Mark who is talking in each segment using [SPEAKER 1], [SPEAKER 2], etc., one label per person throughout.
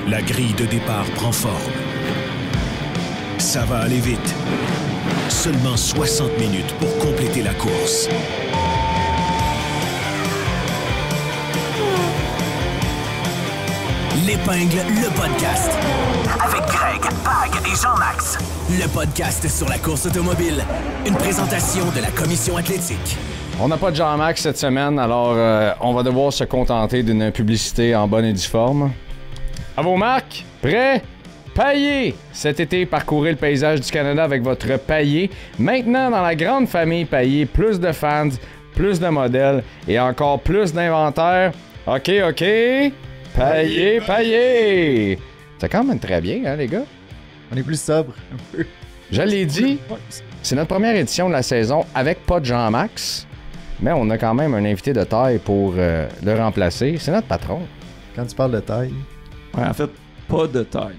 [SPEAKER 1] La grille de départ prend forme. Ça va aller vite. Seulement 60 minutes pour compléter la course. L'Épingle, le podcast. Avec Greg, Pag et Jean-Max. Le podcast sur la course automobile. Une présentation de la Commission athlétique.
[SPEAKER 2] On n'a pas de Jean-Max cette semaine, alors on va devoir se contenter d'une publicité en bonne et due forme. À vos marques, prêts? Paillé! Cet été, parcourez le paysage du Canada avec votre Paillé. Maintenant, dans la grande famille Paillé, plus de fans, plus de modèles et encore plus d'inventaire. OK. Paillé, Paillé! C'est quand même très bien, hein, les gars?
[SPEAKER 3] On est plus sobre, un peu.
[SPEAKER 2] Je l'ai dit, c'est notre première édition de la saison avec pas de Jean-Max, mais on a quand même un invité de taille pour le remplacer. C'est notre patron.
[SPEAKER 3] Quand tu parles de taille...
[SPEAKER 4] Ouais, en fait, pas de taille.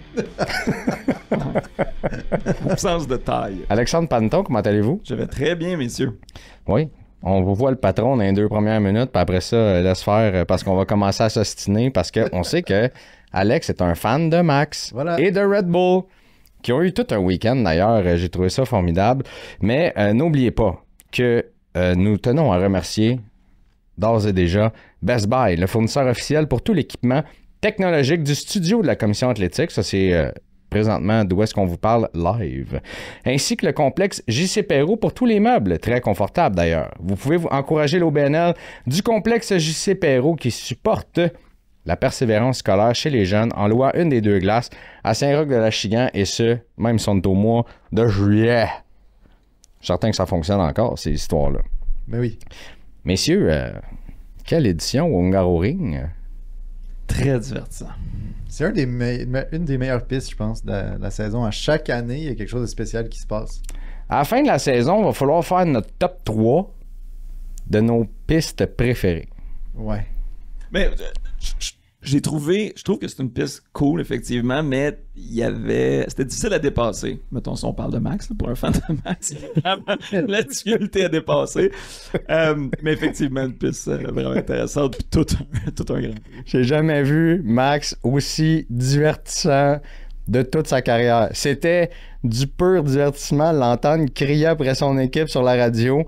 [SPEAKER 4] Absence de taille.
[SPEAKER 2] Alexandre Panton, comment allez-vous?
[SPEAKER 4] Je vais très bien, messieurs.
[SPEAKER 2] Oui, on vous voit le patron dans les 2 premières minutes, puis après ça, laisse faire parce qu'on va commencer à s'ostiner parce qu'on sait que Alex est un fan de Max et de Red Bull, qui ont eu tout un week-end d'ailleurs. J'ai trouvé ça formidable. Mais n'oubliez pas que nous tenons à remercier d'ores et déjà Best Buy, le fournisseur officiel pour tout l'équipement technologique du studio de la Commission athlétique. Ça, c'est présentement d'où est-ce qu'on vous parle live. Ainsi que le complexe JC Perrault pour tous les meubles, très confortable d'ailleurs. Vous pouvez vous encourager l'OBNL du complexe JC Perrault qui supporte la persévérance scolaire chez les jeunes en louant une des 2 glaces à Saint-Roch-de-l'Achigan et ce, même si on est au mois de juillet. Je suis certain que ça fonctionne encore, ces histoires-là.
[SPEAKER 3] Mais oui.
[SPEAKER 2] Messieurs, quelle édition au Hungaroring?
[SPEAKER 4] Très divertissant.
[SPEAKER 3] C'est une des meilleures pistes, je pense, de la saison. À chaque année, il y a quelque chose de spécial qui se passe. À
[SPEAKER 2] la fin de la saison, il va falloir faire notre top 3 de nos pistes préférées.
[SPEAKER 3] Ouais.
[SPEAKER 4] Mais je trouve que c'est une piste cool, effectivement, mais c'était difficile à dépasser. Mettons, si on parle de Max, là, pour un fan de Max, la difficulté à dépasser. Mais effectivement, une piste vraiment intéressante, puis tout un grand.
[SPEAKER 2] J'ai jamais vu Max aussi divertissant de toute sa carrière. C'était du pur divertissement, l'entendre crier après son équipe sur la radio.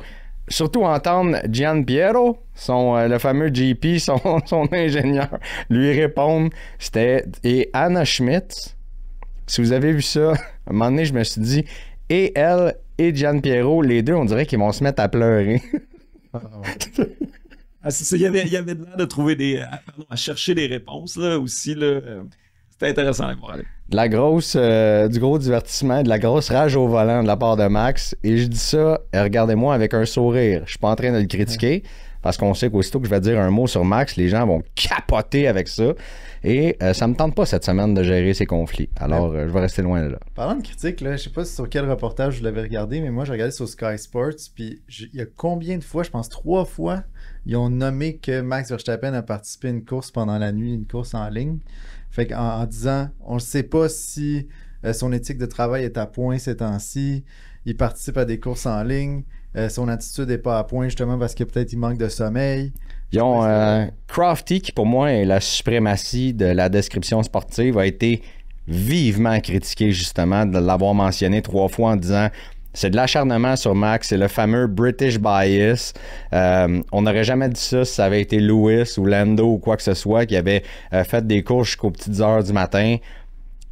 [SPEAKER 2] Surtout entendre Gian Piero, le fameux GP, son ingénieur, lui répondre. Et Anna Schmidt, si vous avez vu ça, à un moment donné, je me suis dit, et elle et Gian Piero, les deux, on dirait qu'ils vont se mettre à pleurer.
[SPEAKER 4] Il y avait de l'air de trouver à chercher des réponses, là, aussi, là. C'était intéressant à voir.
[SPEAKER 2] Du gros divertissement, de la grosse rage au volant de la part de Max. Et je dis ça, regardez-moi avec un sourire. Je suis pas en train de le critiquer parce qu'on sait qu'aussitôt que je vais dire un mot sur Max, les gens vont capoter avec ça. Et ça me tente pas cette semaine de gérer ces conflits. Alors, je vais rester loin de là.
[SPEAKER 3] Parlant de critique, là, je sais pas sur quel reportage vous l'avez regardé, mais moi, j'ai regardé sur Sky Sports. Puis, il y a combien de fois, je pense 3 fois, ils ont nommé que Max Verstappen a participé à une course pendant la nuit, une course en ligne. Fait qu'en disant, on ne sait pas si son éthique de travail est à point ces temps-ci, il participe à des courses en ligne, son attitude n'est pas à point justement parce que peut-être il manque de sommeil.
[SPEAKER 2] Ils ont Crafty, qui pour moi est la suprématie de la description sportive, a été vivement critiqué justement de l'avoir mentionné 3 fois en disant c'est de l'acharnement sur Max, c'est le fameux British bias. On n'aurait jamais dit ça si ça avait été Lewis ou Lando ou quoi que ce soit qui avait fait des courses jusqu'aux petites heures du matin.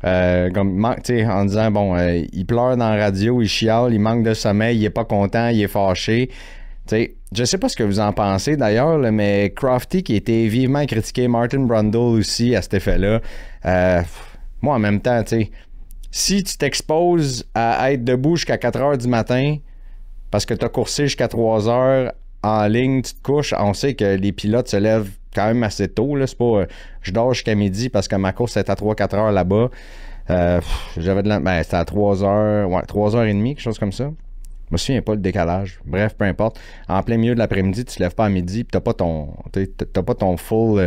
[SPEAKER 2] En disant, il pleure dans la radio, il chiale, il manque de sommeil, il est pas content, il est fâché. Je sais pas ce que vous en pensez d'ailleurs, là, mais Crafty qui a été vivement critiqué, Martin Brundle aussi à cet effet-là. Moi, en même temps, si tu t'exposes à être debout jusqu'à 4 heures du matin parce que tu as coursé jusqu'à 3 heures en ligne, tu te couches, on sait que les pilotes se lèvent quand même assez tôt. Là. C'est pas je dors jusqu'à midi parce que ma course est à 3-4 heures là-bas. C'était à 3 heures, 3h30, quelque chose comme ça. Je me souviens pas le décalage. Bref, peu importe. En plein milieu de l'après-midi, tu te lèves pas à midi puis t'as pas ton full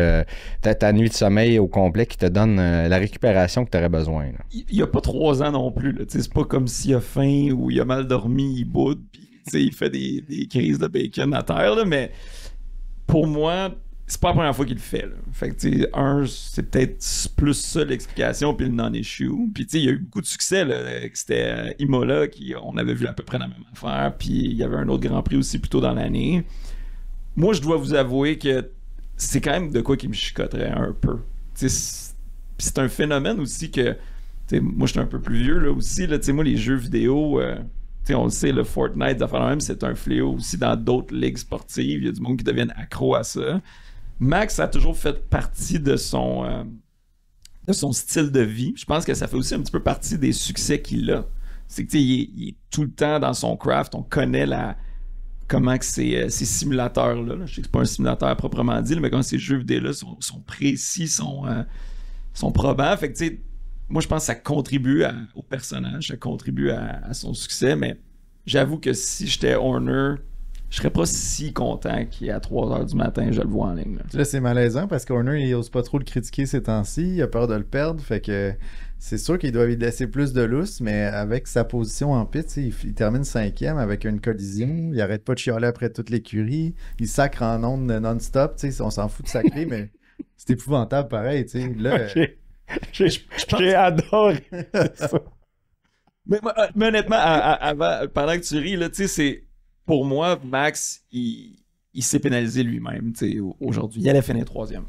[SPEAKER 2] ta nuit de sommeil au complet qui te donne la récupération que tu aurais besoin. Là.
[SPEAKER 4] Il y a pas 3 ans non plus. Là. C'est pas comme s'il a faim ou il a mal dormi, il boude puis il fait des crises de bacon à terre. Là, mais pour moi, c'est pas la première fois qu'il le fait. Là. Fait que, tu sais, c'est peut-être plus ça l'explication, puis le non-issue. Puis, tu sais, il y a eu beaucoup de succès. Là. C'était Imola, on avait vu à peu près la même affaire. Puis, il y avait un autre Grand Prix aussi plus tôt dans l'année. Moi, je dois vous avouer que c'est quand même de quoi qui me chicoterait un peu. Tu sais, c'est un phénomène aussi que... Tu sais, moi, je suis un peu plus vieux là, aussi. Là, tu sais, moi, les jeux vidéo... on le sait, le Fortnite, même, c'est un fléau aussi dans d'autres ligues sportives. Il y a du monde qui deviennent accro à ça. Max a toujours fait partie de son style de vie. Je pense que ça fait aussi un petit peu partie des succès qu'il a. C'est que il est tout le temps dans son craft. On connaît comment que ces simulateurs-là, je sais que c'est pas un simulateur à proprement dit, mais comment ces jeux vidéo-là sont précis, sont probants. Fait que tu sais, moi, je pense que ça contribue au personnage, ça contribue à son succès, mais j'avoue que si j'étais Horner, je serais pas si content qu'il est à 3h du matin, je le vois en ligne.
[SPEAKER 3] Là, c'est malaisant parce qu'Horner, il ose pas trop le critiquer ces temps-ci, il a peur de le perdre, fait que c'est sûr qu'il doit lui laisser plus de lousse, mais avec sa position en pit, il termine 5e avec une collision, il arrête pas de chialer après toute l'écurie, il sacre en ondes non-stop, on s'en fout de sacrer, mais c'est épouvantable pareil, tu sais. Là,
[SPEAKER 2] j'ai adoré ça.
[SPEAKER 4] Mais honnêtement, pendant que tu ris, là, tu sais, c'est... Pour moi, Max, il s'est pénalisé lui-même, tu sais, aujourd'hui. Il allait finir 3e.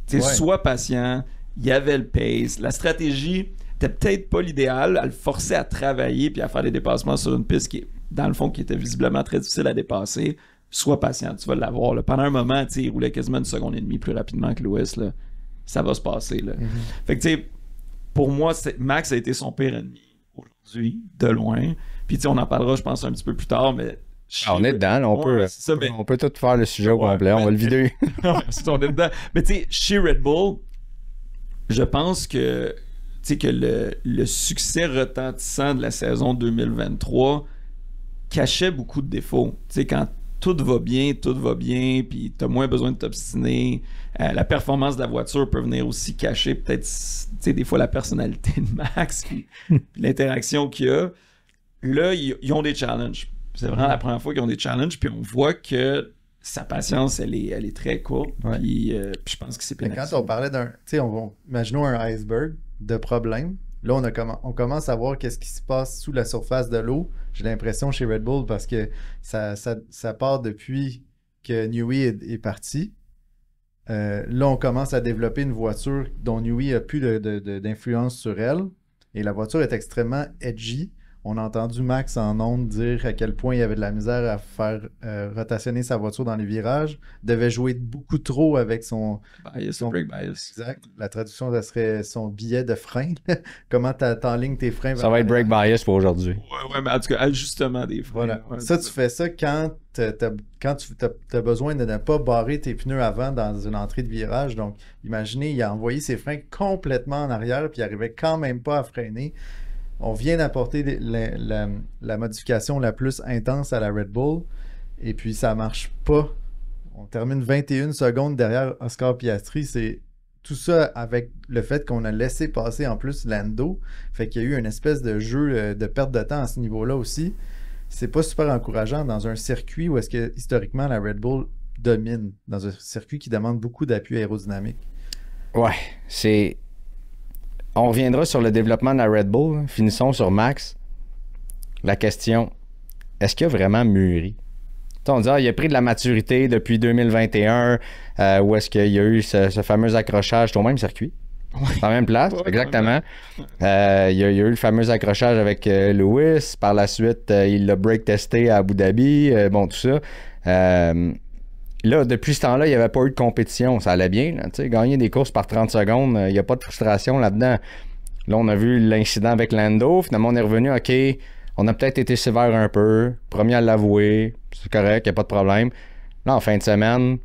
[SPEAKER 4] Tu sais, sois patient, il y avait le pace, la stratégie était peut-être pas l'idéal, à le forcer à travailler puis à faire des dépassements sur une piste qui, dans le fond, qui était visiblement très difficile à dépasser. Sois patient, tu vas l'avoir. Là. Pendant un moment, tu sais, il roulait quasiment 1,5 secondes plus rapidement que Lewis, là. Ça va se passer, là. Fait que, tu sais, pour moi, Max a été son pire ennemi aujourd'hui, de loin. Puis, tu sais, on en parlera, je pense, un petit peu plus tard, mais...
[SPEAKER 2] on est dedans, là, on peut tout faire le sujet au complet, on va le vider.
[SPEAKER 4] On est dedans. Mais tu sais, chez Red Bull, je pense que, le succès retentissant de la saison 2023 cachait beaucoup de défauts. Tu sais, quand tout va bien, puis t'as moins besoin de t'obstiner. La performance de la voiture peut venir aussi cacher peut-être, des fois la personnalité de Max, puis l'interaction qu'il y a. Là, ils ont des challenges. C'est vraiment la première fois qu'ils ont des challenges, puis on voit que sa patience, elle est très courte, puis je pense que c'est pénalisé.
[SPEAKER 3] Quand on parlait d'un... Tu sais, imaginons un iceberg de problèmes. Là, on commence à voir qu'est-ce qui se passe sous la surface de l'eau. J'ai l'impression chez Red Bull parce que ça part depuis que Newey est parti. Là, on commence à développer une voiture dont Newey n'a plus d'influence sur elle. Et la voiture est extrêmement edgy. On a entendu Max en ondes dire à quel point il avait de la misère à faire rotationner sa voiture dans les virages. Devait jouer beaucoup trop avec son
[SPEAKER 4] brake bias.
[SPEAKER 3] Exact. La traduction, ça serait son billet de frein. Comment t'enlignes tes freins.
[SPEAKER 2] Ça va être brake bias pour aujourd'hui.
[SPEAKER 4] Ouais, mais en tout cas, ajustement des freins.
[SPEAKER 3] Voilà. Ça, tu fais ça quand tu as besoin de ne pas barrer tes pneus avant dans une entrée de virage. Donc, imaginez, il a envoyé ses freins complètement en arrière puis il n'arrivait quand même pas à freiner. On vient d'apporter la modification la plus intense à la Red Bull et puis ça marche pas. On termine 21 secondes derrière Oscar Piastri. C'est tout ça avec le fait qu'on a laissé passer en plus Lando. Fait qu'il y a eu une espèce de jeu de perte de temps à ce niveau-là aussi. C'est pas super encourageant dans un circuit où est-ce que historiquement la Red Bull domine, dans un circuit qui demande beaucoup d'appui aérodynamique.
[SPEAKER 2] Ouais, c'est... On reviendra sur le développement de la Red Bull. Finissons sur Max. La question, est-ce qu'il a vraiment mûri? On dit, il a pris de la maturité depuis 2021, où est-ce qu'il y a eu ce fameux accrochage au même circuit, dans la même place, exactement. Il y a eu le fameux accrochage avec Lewis. Par la suite, il l'a break testé à Abu Dhabi. Bon, tout ça. Là, depuis ce temps-là, il n'y avait pas eu de compétition. Ça allait bien. Là, gagner des courses par 30 secondes, il n'y a pas de frustration là-dedans. Là, on a vu l'incident avec Lando. Finalement, on est revenu, OK, on a peut-être été sévère un peu. Premier à l'avouer. C'est correct, il n'y a pas de problème. Là, en fin de semaine,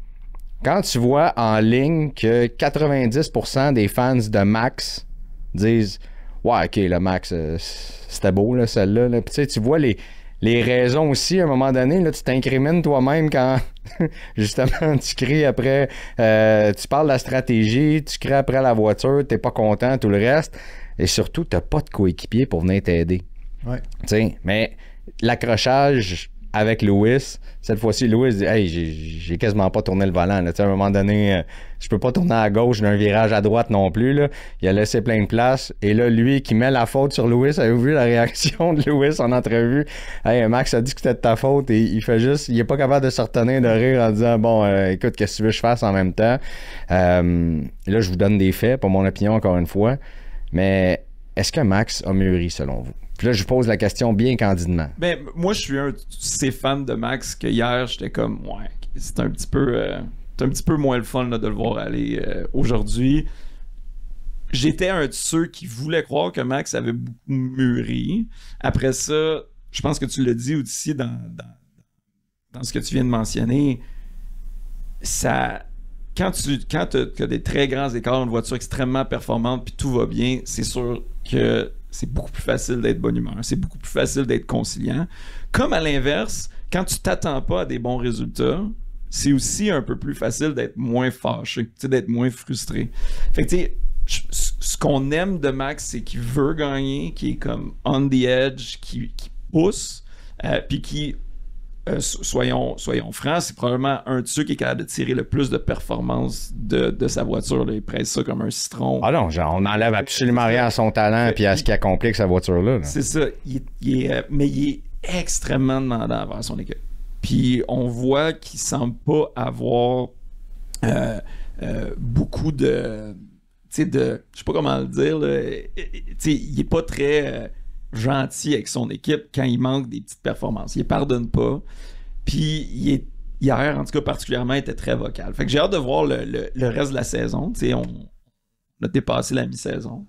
[SPEAKER 2] quand tu vois en ligne que 90% des fans de Max disent « Ouais, OK, le Max, c'était beau, là, celle-là. Là. » Puis tu vois les raisons aussi, à un moment donné, là, tu t'incrimines toi-même quand, justement, tu cries après, tu parles de la stratégie, tu cries après la voiture, t'es pas content, tout le reste, et surtout, t'as pas de coéquipier pour venir t'aider.
[SPEAKER 3] Ouais.
[SPEAKER 2] T'sais, mais l'accrochage, avec Lewis. Cette fois-ci, Lewis dit « Hey, j'ai quasiment pas tourné le volant. Là. À un moment donné, je peux pas tourner à gauche d'un virage à droite non plus. Là. Il a laissé plein de place. Et là, lui qui met la faute sur Lewis, avez-vous vu la réaction de Lewis en entrevue? Hey, Max a dit que c'était de ta faute et il fait juste... Il est pas capable de se retenir de rire en disant « Bon, écoute, qu'est-ce que tu veux que je fasse en même temps? » Là, je vous donne des faits, pas mon opinion encore une fois. Mais est-ce que Max a mûri selon vous? Puis là, je vous pose la question bien candidement.
[SPEAKER 4] Ben, moi, je suis un de ces fans de Max que hier, j'étais comme, ouais, c'est un petit peu moins le fun là, de le voir aller aujourd'hui. J'étais un de ceux qui voulaient croire que Max avait beaucoup mûri. Après ça, je pense que tu l'as dit aussi dans ce que tu viens de mentionner, ça... Quand tu as des très grands écarts, une voiture extrêmement performante, puis tout va bien, c'est sûr que c'est beaucoup plus facile d'être bonne humeur. C'est beaucoup plus facile d'être conciliant. Comme à l'inverse, quand tu t'attends pas à des bons résultats, c'est aussi un peu plus facile d'être moins fâché, d'être moins frustré. Fait que tu sais, ce qu'on aime de Max, c'est qu'il veut gagner, qui est comme on the edge, qui pousse, puis qui... soyons francs, c'est probablement un de ceux qui est capable de tirer le plus de performance de sa voiture. Là. Il presse ça comme un citron.
[SPEAKER 2] Ah non, genre, on enlève absolument rien à son talent et à ce qui accomplit avec sa voiture-là. Là.
[SPEAKER 4] C'est ça. Mais il est extrêmement demandant envers son équipe. Puis on voit qu'il semble pas avoir beaucoup de... Tu sais, je sais pas comment le dire. Il est pas très... gentil avec son équipe quand il manque des petites performances. Il les pardonne pas. Puis hier, en tout cas particulièrement, il était très vocal. Fait que j'ai hâte de voir le reste de la saison. On a dépassé la mi-saison.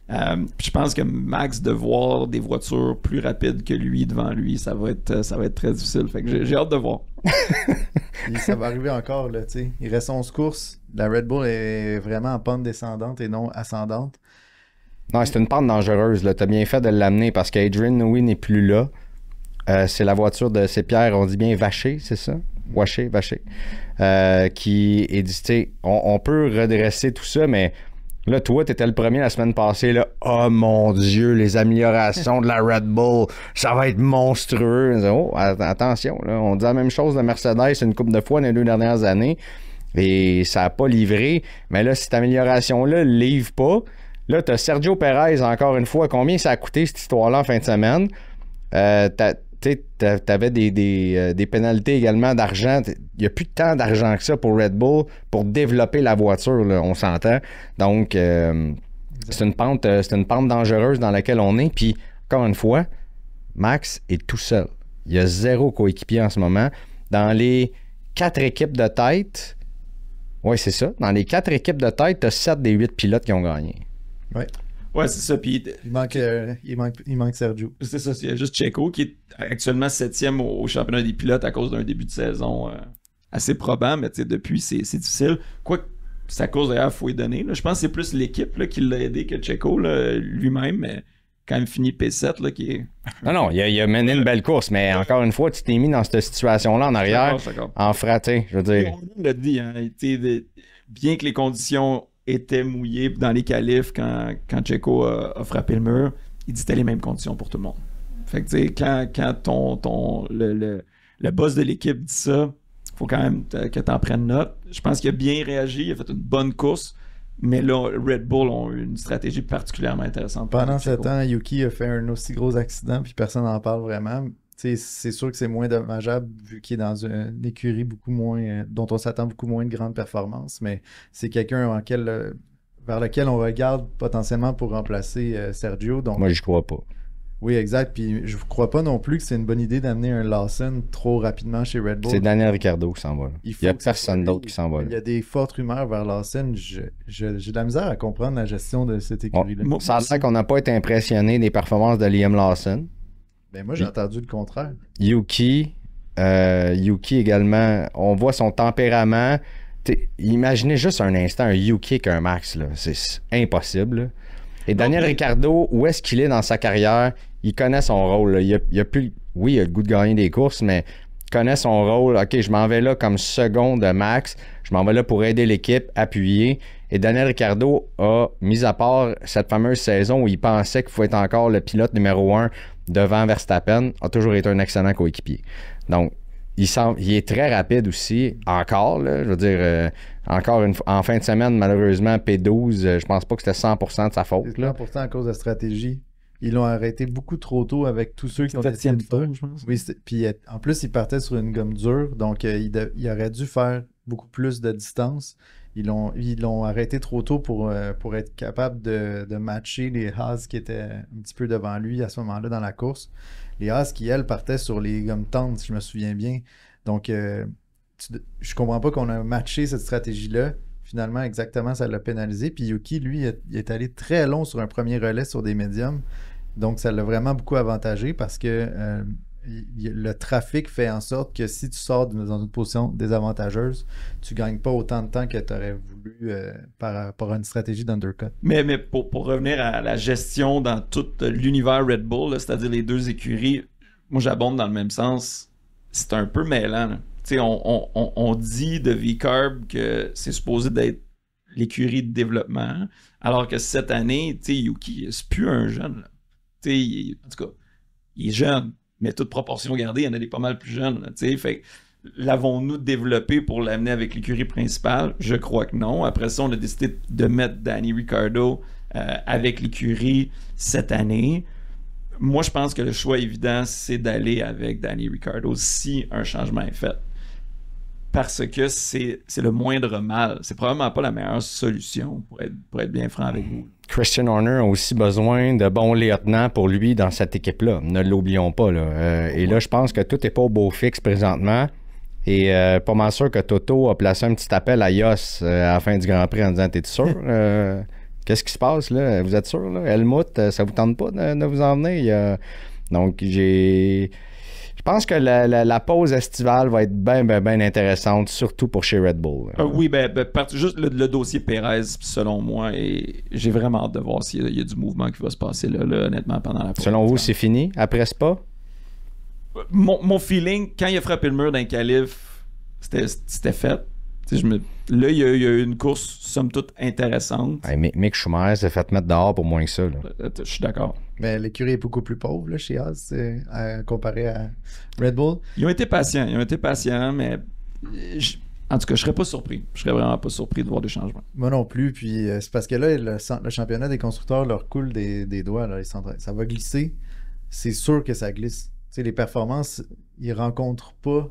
[SPEAKER 4] Puis je pense que Max, de voir des voitures plus rapides que lui devant lui, ça va être très difficile. Fait que j'ai hâte de voir.
[SPEAKER 3] Et ça va arriver encore, là, tu sais. Il reste 11 courses. La Red Bull est vraiment en pente descendante et non ascendante.
[SPEAKER 2] Non, c'est une pente dangereuse. Tu as bien fait de l'amener parce qu'Adrian Newey n'est plus là. C'est la voiture de c'est Pierre, on dit bien Vacher, c'est ça? Vacher. Qui est dit, tu sais, on peut redresser tout ça, mais là, toi, tu étais le premier la semaine passée. Là, oh mon Dieu, les améliorations de la Red Bull, ça va être monstrueux. Oh, attention, là, on dit la même chose de Mercedes une couple de fois dans les 2 dernières années et ça n'a pas livré. Mais là, cette amélioration-là ne livre pas. Là, tu as Sergio Perez, encore une fois. Combien ça a coûté cette histoire-là en fin de semaine? T'avais des pénalités également d'argent. Il n'y a plus tant d'argent que ça pour Red Bull pour développer la voiture, là, on s'entend. Donc, c'est une pente dangereuse dans laquelle on est. Puis, encore une fois, Max est tout seul. Il y a 0 coéquipier en ce moment. Dans les 4 équipes de tête, oui, c'est ça. Dans les 4 équipes de tête, tu as 7 des 8 pilotes qui ont gagné.
[SPEAKER 4] Ouais, c'est ça. Puis,
[SPEAKER 3] il manque Sergio.
[SPEAKER 4] C'est ça. Il y a juste Checo qui est actuellement 7e au championnat des pilotes à cause d'un début de saison assez probant, mais depuis, c'est difficile. Quoique, c'est à cause d'ailleurs, il faut y donner. Là. Je pense que c'est plus l'équipe là, qui l'a aidé que Checo là, lui-même, mais quand même fini P7 là, qui est...
[SPEAKER 2] Non, il a mené une belle course, mais encore une fois, tu t'es mis dans cette situation-là en arrière, en fraté, je veux dire.
[SPEAKER 4] On l'a dit, hein, bien que les conditions étaient mouillées dans les qualifs quand Checo a frappé le mur, il dit que c'était les mêmes conditions pour tout le monde. Fait que tu sais, quand le boss de l'équipe dit ça, il faut quand même que tu en prennes note. Je pense qu'il a bien réagi, il a fait une bonne course. Mais là, Red Bull ont eu une stratégie particulièrement intéressante.
[SPEAKER 3] Pendant ce temps, Yuki a fait un aussi gros accident, puis personne n'en parle vraiment. C'est sûr que c'est moins dommageable vu qu'il est dans une écurie beaucoup moins, dont on s'attend beaucoup moins de grandes performances, mais c'est quelqu'un vers lequel on regarde potentiellement pour remplacer Sergio. Donc...
[SPEAKER 2] Moi, je crois pas.
[SPEAKER 3] Oui, exact. Puis je ne crois pas non plus que c'est une bonne idée d'amener un Lawson trop rapidement chez Red Bull.
[SPEAKER 2] C'est Daniel Ricciardo qui s'en va. Il n'y a personne d'autre qui s'en va.
[SPEAKER 3] Il y a des fortes rumeurs vers Lawson. J'ai de la misère à comprendre la gestion de cette écurie-là.
[SPEAKER 2] Ça a l'air qu'on n'a pas été impressionné des performances de Liam Lawson.
[SPEAKER 3] Ben moi, j'ai entendu le contraire.
[SPEAKER 2] Yuki également, on voit son tempérament. Imaginez juste un instant un Yuki qu'un Max. Là. C'est impossible. Là. Et Daniel Ricciardo, où est-ce qu'il est dans sa carrière? Il connaît son rôle. Là. Il a plus, oui, il a le goût de gagner des courses, mais il connaît son rôle. OK, je m'en vais là comme second de Max. Je m'en vais là pour aider l'équipe, appuyer. Et Daniel Ricciardo a, mis à part cette fameuse saison où il pensait qu'il faut être encore le pilote numéro 1 devant Verstappen, a toujours été un excellent coéquipier. Donc, il est très rapide aussi, encore, là, je veux dire, en fin de semaine, malheureusement, P12, je pense pas que c'était 100% de sa faute.
[SPEAKER 3] C'est 100% à cause de la stratégie. Ils l'ont arrêté beaucoup trop tôt avec tous ceux qui ont essayé de faire.
[SPEAKER 4] Je pense.
[SPEAKER 3] Oui, puis en plus, il partait sur une gomme dure, donc il aurait dû faire beaucoup plus de distance. Ils l'ont arrêté trop tôt pour être capable de matcher les Haas qui étaient un petit peu devant lui à ce moment-là dans la course. Les Haas qui, elles, partaient sur les gommes tendres, si je me souviens bien. Donc, je comprends pas qu'on a matché cette stratégie-là. Finalement, exactement, ça l'a pénalisé. Puis Yuki, lui, il est allé très long sur un premier relais sur des médiums. Donc, ça l'a vraiment beaucoup avantagé parce que le trafic fait en sorte que si tu sors dans une position désavantageuse, tu ne gagnes pas autant de temps que tu aurais voulu par rapport à une stratégie d'undercut.
[SPEAKER 4] Mais pour revenir à la gestion dans tout l'univers Red Bull, là, c'est-à-dire les deux écuries, moi j'abonde dans le même sens. C'est un peu mêlant. Là. On dit de V-Carb que c'est supposé d'être l'écurie de développement, alors que cette année, Yuki, c'est plus un jeune. Là. En tout cas, il est jeune, mais toute proportion gardée, il y en a des pas mal plus jeunes. Là, fait l'avons-nous développé pour l'amener avec l'écurie principale? Je crois que non. Après ça, on a décidé de mettre Danny Ricciardo avec l'écurie cette année. Moi, je pense que le choix évident, c'est d'aller avec Danny Ricciardo si un changement est fait. Parce que c'est le moindre mal. C'est probablement pas la meilleure solution, pour être bien franc avec vous.
[SPEAKER 2] Christian Horner a aussi besoin de bons lieutenants pour lui dans cette équipe-là. Ne l'oublions pas. Là. Et là, je pense que tout n'est pas au beau fixe présentement. Et pas mal sûr que Toto a placé un petit appel à Yoss à la fin du Grand Prix en disant « T'es sûr? Qu'est-ce qui se passe là? Vous êtes sûr? Là? Helmut, ça vous tente pas de vous emmener? » Donc, je pense que la pause estivale va être bien intéressante, surtout pour chez Red Bull.
[SPEAKER 4] Oui, juste le dossier Perez, selon moi, et j'ai vraiment hâte de voir s'il y a du mouvement qui va se passer là, honnêtement, pendant la pause.
[SPEAKER 2] Selon vous, c'est fini après Spa?
[SPEAKER 4] Mon feeling, quand il a frappé le mur d'un calife, c'était fait. Là, il y a eu une course, somme toute, intéressante.
[SPEAKER 2] Hey, Mick Schumacher s'est fait mettre dehors pour moins que ça. Là.
[SPEAKER 4] Je suis d'accord.
[SPEAKER 3] Mais l'écurie est beaucoup plus pauvre là, chez Haas comparé à Red Bull.
[SPEAKER 4] Ils ont été patients, mais en tout cas, je serais pas surpris. Je serais vraiment pas surpris de voir des changements.
[SPEAKER 3] Moi non plus. Puis c'est parce que là, le championnat des constructeurs leur coule des doigts. Là, ça va glisser. C'est sûr que ça glisse. Les performances, ils rencontrent pas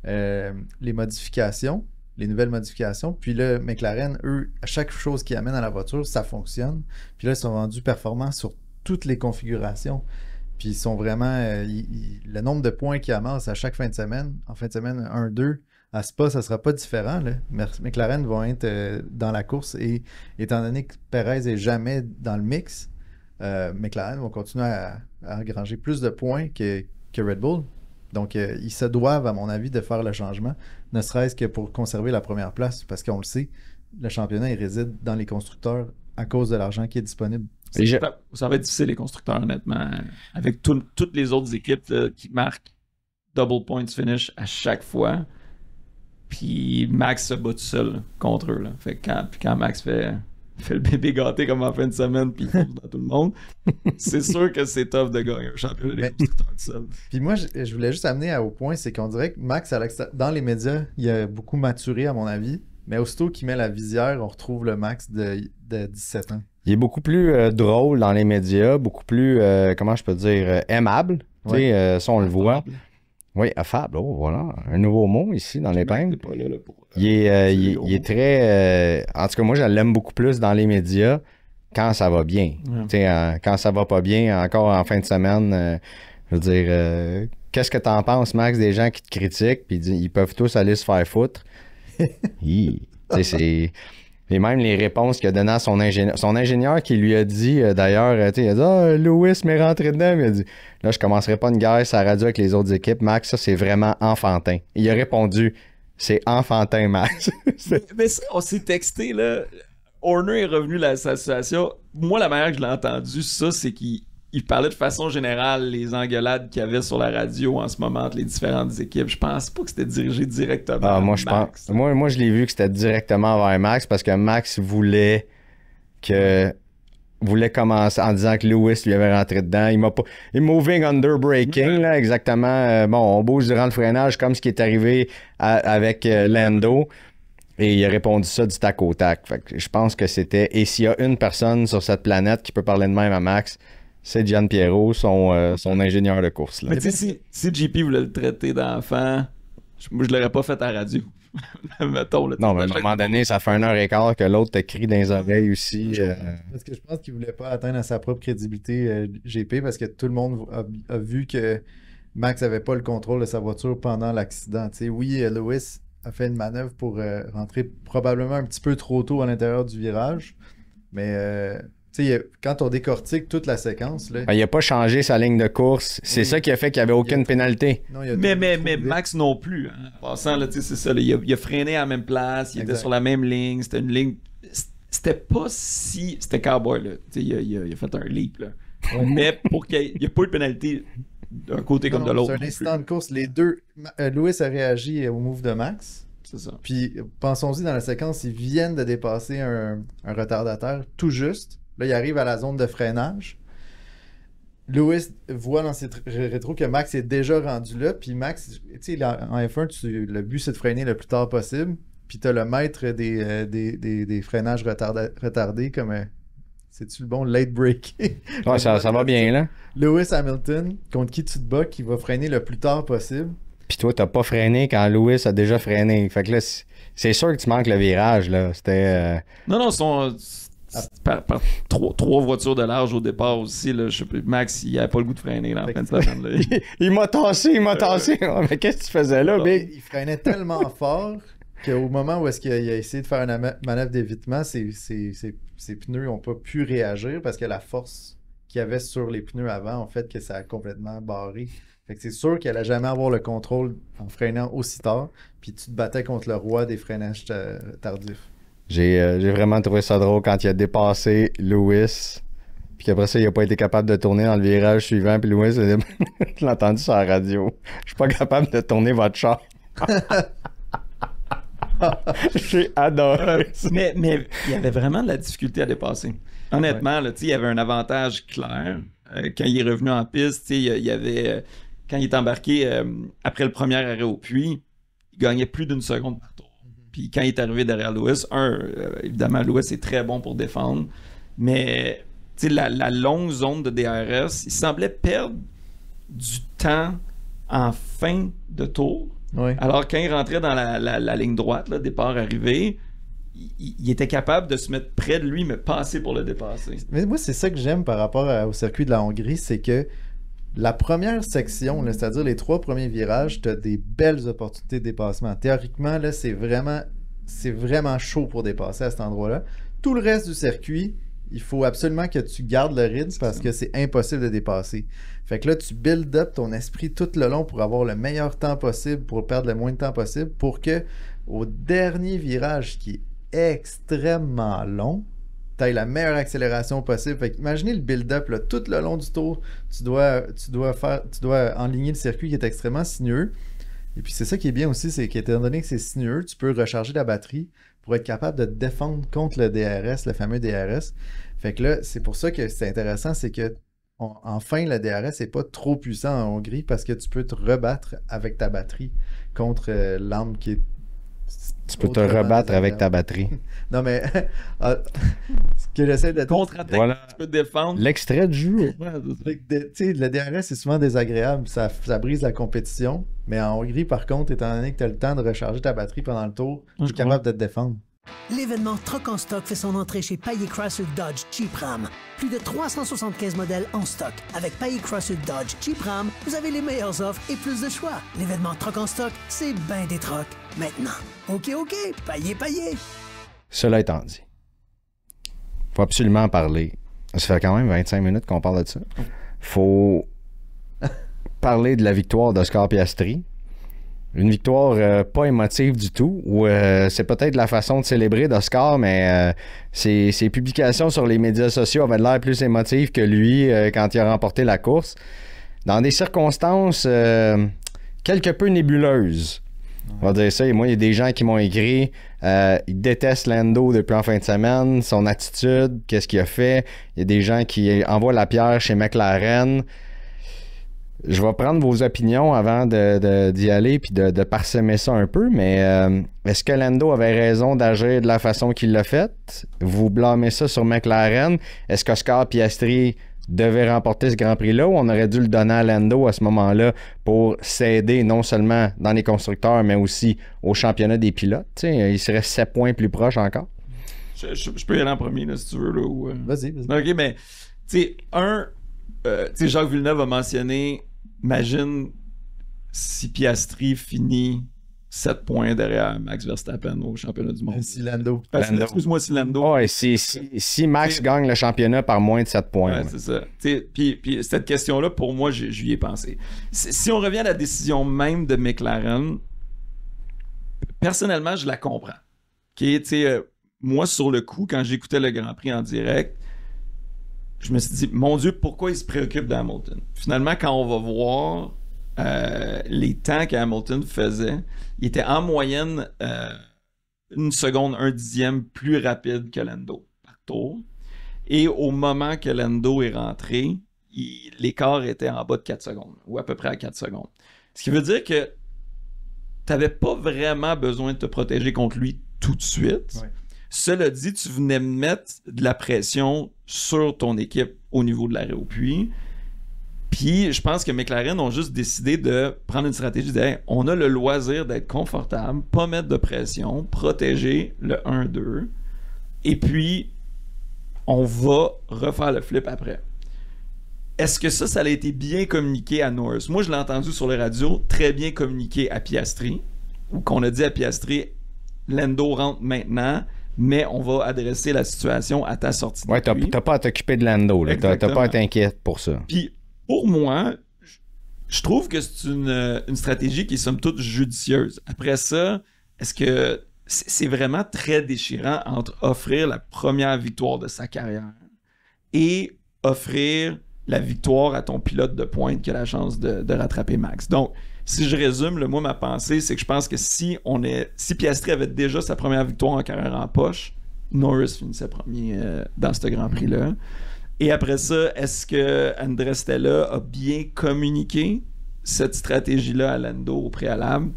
[SPEAKER 3] les modifications. Les nouvelles modifications. Puis là, McLaren, eux, à chaque chose qu'ils amènent à la voiture, ça fonctionne. Puis là, ils sont rendus performants sur toutes les configurations. Puis ils sont vraiment... le nombre de points qu'ils amassent à chaque fin de semaine, en fin de semaine 1-2, à Spa, ça ne sera pas différent. Là. McLaren vont être dans la course et étant donné que Perez n'est jamais dans le mix, McLaren vont continuer à engranger plus de points que Red Bull. Donc, ils se doivent, à mon avis, de faire le changement, ne serait-ce que pour conserver la première place, parce qu'on le sait, le championnat, il réside dans les constructeurs à cause de l'argent qui est disponible.
[SPEAKER 4] Ça va être difficile, les constructeurs, honnêtement, avec toutes les autres équipes là, qui marquent double points finish à chaque fois. Puis Max se bat tout seul là, contre eux. Là. Fait que quand Max fait le bébé gâté comme en fin de semaine puis il fonce dans tout le monde, c'est sûr que c'est tough de gagner un championnat des constructeurs tout seul.
[SPEAKER 3] Puis moi, je voulais juste amener au point, c'est qu'on dirait que Max, dans les médias, il a beaucoup maturé à mon avis, mais aussitôt qu'il met la visière, on retrouve le Max de 17 ans.
[SPEAKER 2] Il est beaucoup plus drôle dans les médias, beaucoup plus, comment je peux dire, aimable.
[SPEAKER 3] Ouais.
[SPEAKER 2] Tu sais, ça on le voit. Oui, affable. Oh, voilà. Un nouveau mot ici dans l'épingle. Il est très... en tout cas, moi, je l'aime beaucoup plus dans les médias quand ça va bien. Ouais. Quand ça va pas bien, encore en fin de semaine, je veux dire, qu'est-ce que t'en penses, Max, des gens qui te critiquent puis ils peuvent tous aller se faire foutre? C'est... Et même les réponses qu'il a données à son ingénieur qui lui a dit, d'ailleurs, il a dit « Lewis m'est rentré dedans. » Il a dit « Là, je commencerai pas une guerre sur la radio avec les autres équipes. Max, ça, c'est vraiment enfantin. » Il a répondu « C'est enfantin, Max. »
[SPEAKER 4] Mais ça, on s'est texté, là. Horner est revenu à sa situation. Moi, la manière que je l'ai entendu, ça, c'est qu'il parlait de façon générale les engueulades qu'il y avait sur la radio en ce moment entre les différentes équipes. Je pense pas que c'était dirigé directement à Max.
[SPEAKER 2] Moi, je l'ai vu que c'était directement vers Max parce que Max voulait que voulait commencer en disant que Lewis lui avait rentré dedans. Il m'a pas... Moving under braking, là, exactement. On bouge durant le freinage comme ce qui est arrivé avec Lando. Et il a répondu ça du tac au tac. Fait que je pense que c'était... Et s'il y a une personne sur cette planète qui peut parler de même à Max, c'est Gianpiero, son ingénieur de course. Là.
[SPEAKER 4] Mais tu sais, si JP voulait le traiter d'enfant, moi, je l'aurais pas fait à la radio. Mettons, là,
[SPEAKER 2] non, mais à un moment donné, ça fait 1h15 que l'autre te crie dans les oreilles aussi.
[SPEAKER 3] Parce que je pense qu'il voulait pas atteindre à sa propre crédibilité GP parce que tout le monde a vu que Max avait pas le contrôle de sa voiture pendant l'accident. Tu sais, oui, Lewis a fait une manœuvre pour rentrer probablement un petit peu trop tôt à l'intérieur du virage, mais tu sais, quand on décortique toute la séquence... Là,
[SPEAKER 2] il n'a pas changé sa ligne de course. C'est ça qui a fait qu'il n'y avait aucune pénalité.
[SPEAKER 4] Non, mais Max non plus. Hein. En passant, là, c'est ça. Là, il a freiné à la même place. Il était sur la même ligne. C'était une ligne... C'était pas si... C'était cowboy, là. Il a fait un leap, là. Mais pour qu'il n'y ait pas eu de pénalité d'un côté comme de l'autre.
[SPEAKER 3] C'est un incident de course. Les deux... Lewis a réagi au move de Max.
[SPEAKER 4] C'est ça.
[SPEAKER 3] Puis, pensons-y, dans la séquence, ils viennent de dépasser un retardataire tout juste. Là, il arrive à la zone de freinage. Lewis voit dans ses rétros que Max est déjà rendu là. Puis Max, tu sais, en F1, le but, c'est de freiner le plus tard possible. Puis tu as le maître des freinages retardés comme... c'est-tu le bon late break?
[SPEAKER 2] Ouais, ça va bien, là.
[SPEAKER 3] Lewis Hamilton, contre qui tu te bats, qui va freiner le plus tard possible.
[SPEAKER 2] Puis toi, t'as pas freiné quand Lewis a déjà freiné. Fait que là, c'est sûr que tu manques le virage, là. C'était...
[SPEAKER 4] Non, par trois voitures de large au départ aussi. Là, Max, il avait pas le goût de freiner là, en fin de semaine. Là.
[SPEAKER 2] il m'a tassé. Mais qu'est-ce que tu faisais là?
[SPEAKER 3] Il freinait tellement fort qu'au moment où est-ce qu'il a essayé de faire une manœuvre d'évitement, ses pneus n'ont pas pu réagir parce que la force qu'il y avait sur les pneus avant, en fait, que ça a complètement barré. Fait que c'est sûr qu'il allait jamais avoir le contrôle en freinant aussi tard, puis tu te battais contre le roi des freinages tardifs.
[SPEAKER 2] J'ai vraiment trouvé ça drôle quand il a dépassé Lewis, puis qu'après ça, il n'a pas été capable de tourner dans le virage suivant, puis Lewis, je l'ai entendu sur la radio. Je suis pas capable de tourner votre char. J'ai adoré ça.
[SPEAKER 4] Mais il y avait vraiment de la difficulté à dépasser. Honnêtement, là, il y avait un avantage clair. Quand il est revenu en piste, il y avait... quand il est embarqué après le premier arrêt au puits, il gagnait plus d'une seconde par tour. Puis quand il est arrivé derrière Lewis, évidemment, Lewis est très bon pour défendre, mais la longue zone de DRS, il semblait perdre du temps en fin de tour.
[SPEAKER 3] Oui.
[SPEAKER 4] Alors quand il rentrait dans la ligne droite, là, départ-arrivée, il était capable de se mettre près de lui, mais pas assez pour le dépasser.
[SPEAKER 3] Mais moi, c'est ça que j'aime par rapport au circuit de la Hongrie, c'est que la première section, là, c'est-à-dire les 3 premiers virages, tu as des belles opportunités de dépassement. Théoriquement, là, c'est vraiment chaud pour dépasser à cet endroit-là. Tout le reste du circuit, il faut absolument que tu gardes le rythme parce que c'est impossible de dépasser. Fait que là, tu build up ton esprit tout le long pour avoir le meilleur temps possible, pour perdre le moins de temps possible, pour que au dernier virage, qui est extrêmement long, tu as la meilleure accélération possible. Fait que imaginez le build-up, là, tout le long du tour, tu dois enligner le circuit qui est extrêmement sinueux. Et puis c'est ça qui est bien aussi, c'est qu'étant donné que c'est sinueux, tu peux recharger la batterie pour être capable de te défendre contre le DRS, le fameux DRS. Fait que là, c'est pour ça que c'est intéressant, c'est que enfin, le DRS n'est pas trop puissant en Hongrie parce que tu peux te rebattre avec ta batterie contre l'arme qui est...
[SPEAKER 2] Tu peux te rebattre avec ta batterie.
[SPEAKER 3] Non, mais ce que j'essaie de dire...
[SPEAKER 4] Contre-attaque,
[SPEAKER 2] voilà.
[SPEAKER 4] tu peux te défendre.
[SPEAKER 2] L'extrait du jeu.
[SPEAKER 3] Le DRS, c'est souvent désagréable. Ça brise la compétition. Mais en Hongrie, par contre, étant donné que tu as le temps de recharger ta batterie pendant le tour, tu es capable de te défendre.
[SPEAKER 5] L'événement Troc en stock fait son entrée chez Payet Chrysler Dodge Jeep Ram. Plus de 375 modèles en stock. Avec Payet Chrysler Dodge Jeep Ram, vous avez les meilleures offres et plus de choix. L'événement Troc en stock, c'est ben des trocs. Maintenant, OK, Payet.
[SPEAKER 2] Cela étant dit, faut absolument en parler. Ça fait quand même 25 minutes qu'on parle de ça. Faut parler de la victoire d'Oscar Piastri. Une victoire pas émotive du tout, ou c'est peut-être la façon de célébrer d'Oscar, mais ses publications sur les médias sociaux avaient l'air plus émotives que lui quand il a remporté la course. Dans des circonstances quelque peu nébuleuses. On va dire ça. Et moi, il y a des gens qui m'ont écrit ils détestent Lando depuis en fin de semaine, son attitude, qu'est-ce qu'il a fait. Il y a des gens qui envoient la pierre chez McLaren. Je vais prendre vos opinions avant d'y aller puis de parsemer ça un peu, mais est-ce que Lando avait raison d'agir de la façon qu'il l'a fait? Vous blâmez ça sur McLaren. Est-ce qu'Oscar Piastri devait remporter ce Grand Prix-là ou on aurait dû le donner à Lando à ce moment-là pour s'aider non seulement dans les constructeurs, mais aussi au championnat des pilotes? T'sais, il serait 7 points plus proche encore.
[SPEAKER 4] Je peux y aller en premier, là, si tu veux. Là, ou,
[SPEAKER 3] Vas-y.
[SPEAKER 4] OK, mais, tu sais, Jacques Villeneuve a mentionné, imagine si Piastri finit 7 points derrière Max Verstappen au championnat du monde.
[SPEAKER 3] Si Lando.
[SPEAKER 4] Excuse-moi, si Lando.
[SPEAKER 2] Ouais, si Max gagne le championnat par moins de 7 points.
[SPEAKER 4] Ouais, c'est ça. Puis cette question-là, pour moi, j'y ai pensé. Si on revient à la décision même de McLaren, personnellement, je la comprends. Moi, sur le coup, quand j'écoutais le Grand Prix en direct, je me suis dit, mon Dieu, pourquoi il se préoccupe d'Hamilton? Finalement, quand on va voir les temps qu'Hamilton faisait, il était en moyenne 1 seconde, 1 dixième plus rapide que Lando par tour. Et au moment que Lando est rentré, l'écart était en bas de 4 secondes, ou à peu près à 4 secondes. Ce qui veut dire que tu n'avais pas vraiment besoin de te protéger contre lui tout de suite. Ouais. Cela dit, tu venais mettre de la pression sur ton équipe au niveau de l'arrêt au puits. Puis, je pense que McLaren ont juste décidé de prendre une stratégie de hey, on a le loisir d'être confortable, pas mettre de pression, protéger le 1-2, et puis on va refaire le flip après. Est-ce que ça a été bien communiqué à Norris? Moi, je l'ai entendu sur les radios, très bien communiqué à Piastri, où qu'on a dit à Piastri, Lando rentre maintenant, mais on va adresser la situation à ta sortie.
[SPEAKER 2] Ouais, t'as pas à t'occuper de Lando, là. T'as pas à être inquiète pour ça.
[SPEAKER 4] Puis, pour moi, je trouve que c'est une stratégie qui est somme toute judicieuse. Après ça, est-ce que c'est vraiment très déchirant entre offrir la première victoire de sa carrière et offrir la victoire à ton pilote de pointe qui a la chance de rattraper Max? Donc, si je résume, moi, ma pensée, c'est que je pense que si Piastri avait déjà sa première victoire en carrière en poche, Norris finissait premier dans ce Grand Prix-là. Et après ça, est-ce que André Stella a bien communiqué cette stratégie-là à Lando au préalable?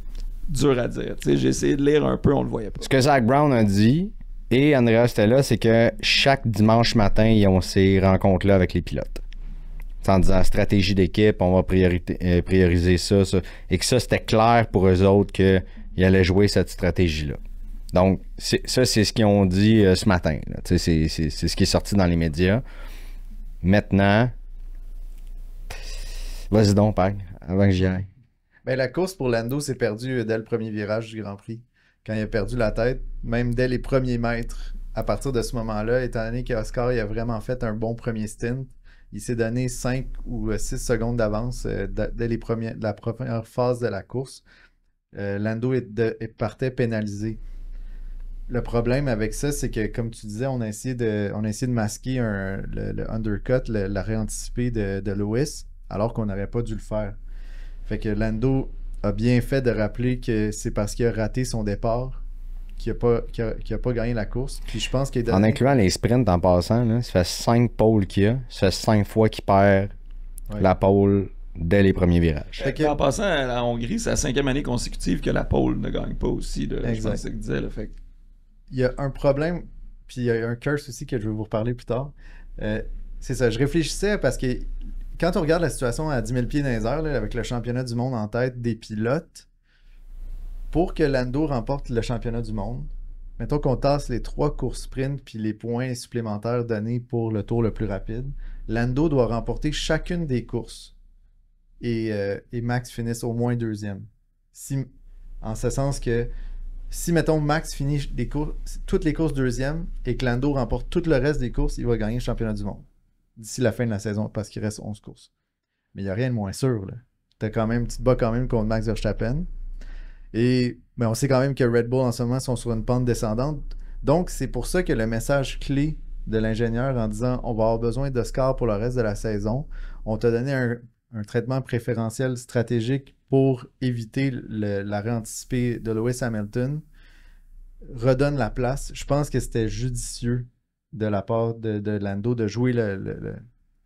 [SPEAKER 4] Dur à dire. J'ai essayé de lire un peu, on le voyait pas.
[SPEAKER 2] Ce que Zach Brown a dit, et Andrea Stella, c'est que chaque dimanche matin, ils ont ces rencontres-là avec les pilotes. En disant stratégie d'équipe, on va prioriser ça, et que ça, c'était clair pour eux autres qu'ils allaient jouer cette stratégie-là. Donc, c'est ce qu'ils ont dit ce matin. C'est ce qui est sorti dans les médias. Maintenant, vas-y donc, Pag, avant que j'y aille.
[SPEAKER 3] Ben, la course pour Lando s'est perdue dès le premier virage du Grand Prix. Quand il a perdu la tête, même dès les premiers mètres, à partir de ce moment-là, étant donné qu'Oscar il a vraiment fait un bon premier stint, il s'est donné 5 ou 6 secondes d'avance dès la première phase de la course. Lando partait pénalisé. Le problème avec ça, c'est que, comme tu disais, on a essayé de masquer le undercut, l'arrêt anticipé de Lewis, alors qu'on n'aurait pas dû le faire. Fait que Lando a bien fait de rappeler que c'est parce qu'il a raté son départ qu'il n'a pas gagné la course. Puis je pense qu'il
[SPEAKER 2] en incluant les sprints en passant, là, ça fait 5 pôles qu'il a. Ça fait 5 fois qu'il perd la pole dès les premiers virages.
[SPEAKER 4] En passant à la Hongrie, c'est la 5e année consécutive que la pole ne gagne pas aussi. Là, je pense que c'est ce qu'il disait. Là, fait que...
[SPEAKER 3] Il y a un problème, puis il y a un curse aussi que je vais vous reparler plus tard. C'est ça, je réfléchissais parce que quand on regarde la situation à 10 000 pieds dans les airs, là, avec le championnat du monde en tête des pilotes, pour que Lando remporte le championnat du monde, mettons qu'on tasse les 3 courses sprint puis les points supplémentaires donnés pour le tour le plus rapide, Lando doit remporter chacune des courses et Max finisse au moins 2e. En ce sens que si, mettons, Max finit toutes les courses 2e et que Lando remporte tout le reste des courses, il va gagner le championnat du monde d'ici la fin de la saison parce qu'il reste 11 courses. Mais il n'y a rien de moins sûr. Là. Tu te bats quand même contre Max Verstappen. Et on sait quand même que Red Bull en ce moment sont sur une pente descendante. Donc, c'est pour ça que le message clé de l'ingénieur en disant on va avoir besoin d'Oscar pour le reste de la saison, on t'a donné un traitement préférentiel stratégique pour éviter l'arrêt anticipé de Lewis Hamilton, redonne la place. Je pense que c'était judicieux de la part de Lando de jouer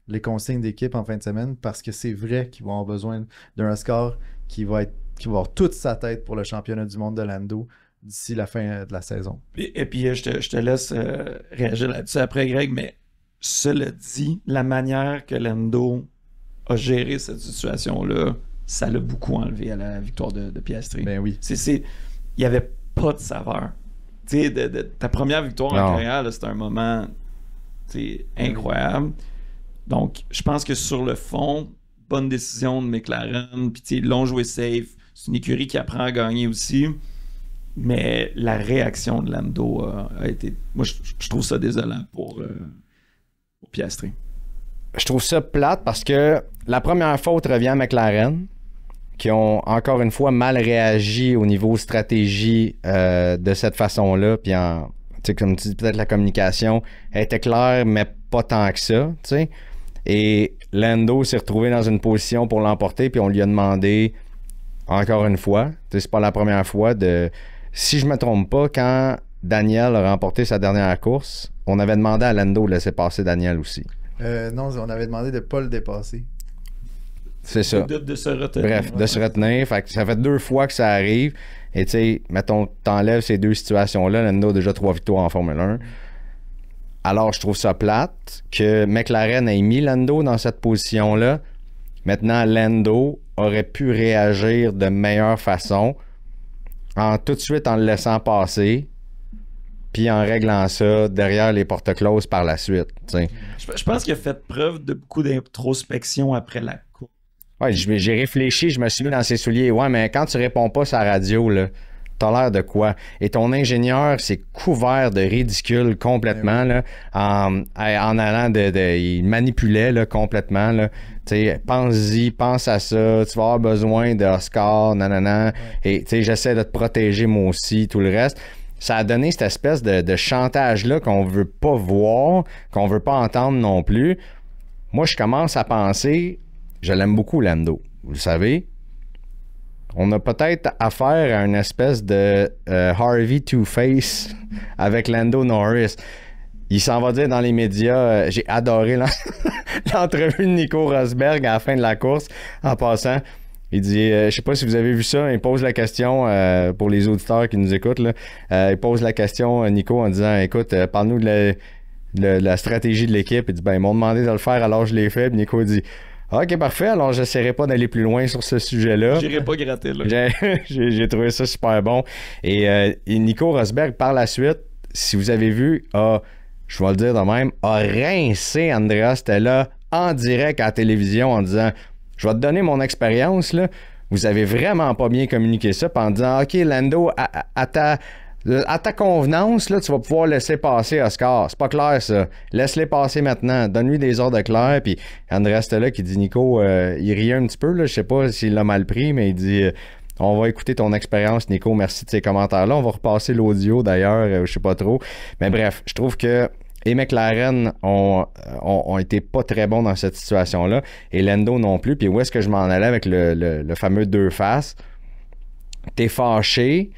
[SPEAKER 3] les consignes d'équipe en fin de semaine parce que c'est vrai qu'ils vont avoir besoin d'un Oscar qui va avoir toute sa tête pour le championnat du monde de Lando d'ici la fin de la saison.
[SPEAKER 4] Et puis, je te laisse réagir là-dessus après, Greg, mais cela dit, la manière que Lando a géré cette situation-là, ça l'a beaucoup enlevé à la victoire de Piastri.
[SPEAKER 3] Ben oui.
[SPEAKER 4] Il n'y avait pas de saveur. Tu sais, ta première victoire en carrière, là, c'était un moment incroyable. Donc, je pense que sur le fond, bonne décision de McLaren, puis ils l'ont joué safe. C'est une écurie qui apprend à gagner aussi. Mais la réaction de Lando a été... Moi, je trouve ça désolant pour Piastri.
[SPEAKER 2] Je trouve ça plate parce que la première faute revient à McLaren, qui ont encore une fois mal réagi au niveau stratégie de cette façon-là. Puis, comme tu dis, peut-être la communication était claire, mais pas tant que ça. T'sais. Et Lando s'est retrouvé dans une position pour l'emporter, puis on lui a demandé, encore une fois, c'est pas la première fois, si je me trompe pas, quand Daniel a remporté sa dernière course, on avait demandé à Lando de laisser passer Daniel aussi.
[SPEAKER 3] Non, on avait demandé de ne pas le dépasser.
[SPEAKER 2] C'est ça.
[SPEAKER 4] De se retenir.
[SPEAKER 2] Bref, de se retenir. Fait que ça fait 2 fois que ça arrive. Et tu sais, mettons, t'enlèves ces 2 situations-là. Lando a déjà 3 victoires en Formule 1. Alors, je trouve ça plate que McLaren ait mis Lando dans cette position-là. Maintenant, Lando aurait pu réagir de meilleure façon tout de suite en le laissant passer puis en réglant ça derrière les portes closes par la suite. T'sais.
[SPEAKER 4] Je pense qu'il a fait preuve de beaucoup d'introspection après la course.
[SPEAKER 2] Ouais, j'ai réfléchi, je me suis mis dans ses souliers. Ouais, mais quand tu réponds pas sur la radio, là, t'as l'air de quoi? Et ton ingénieur s'est couvert de ridicule complètement, là, en allant il manipulait là, complètement. Là. Pense-y, pense à ça, tu vas avoir besoin d'Oscar, nanana. Ouais. Et j'essaie de te protéger moi aussi, tout le reste. Ça a donné cette espèce de chantage-là qu'on veut pas voir, qu'on veut pas entendre non plus. Moi, je commence à penser, je l'aime beaucoup, Lando, vous le savez. On a peut-être affaire à une espèce de Harvey Two-Face avec Lando Norris. Il s'en va dire dans les médias, j'ai adoré l'entrevue de Nico Rosberg à la fin de la course, en passant. Il dit, je sais pas si vous avez vu ça, il pose la question pour les auditeurs qui nous écoutent. Là, il pose la question, Nico, en disant, écoute, parle-nous de la stratégie de l'équipe. Il dit, ils m'ont demandé de le faire, alors je l'ai fait. Puis Nico dit, OK, parfait, alors j'essaierai pas d'aller plus loin sur ce sujet-là.
[SPEAKER 4] J'irai pas gratter, là.
[SPEAKER 2] J'ai trouvé ça super bon. Et Nico Rosberg, par la suite, si vous avez vu, je vais le dire de même, a rincé Andrea Stella en direct à la télévision en disant, je vais te donner mon expérience, là. Vous avez vraiment pas bien communiqué ça, en disant, OK, Lando, à ta convenance, là, tu vas pouvoir laisser passer Oscar. C'est pas clair, ça. Laisse-les passer maintenant. Donne-lui des ordres clairs. Puis André Stella qui dit, Nico, il riait un petit peu, là. Je sais pas s'il l'a mal pris, mais il dit, on va écouter ton expérience, Nico. Merci de ces commentaires-là. On va repasser l'audio, d'ailleurs. Je sais pas trop. Mais bref, je trouve que les McLaren ont été pas très bons dans cette situation-là. Et Lando non plus. Puis où est-ce que je m'en allais avec le fameux 2 faces? T'es fâché.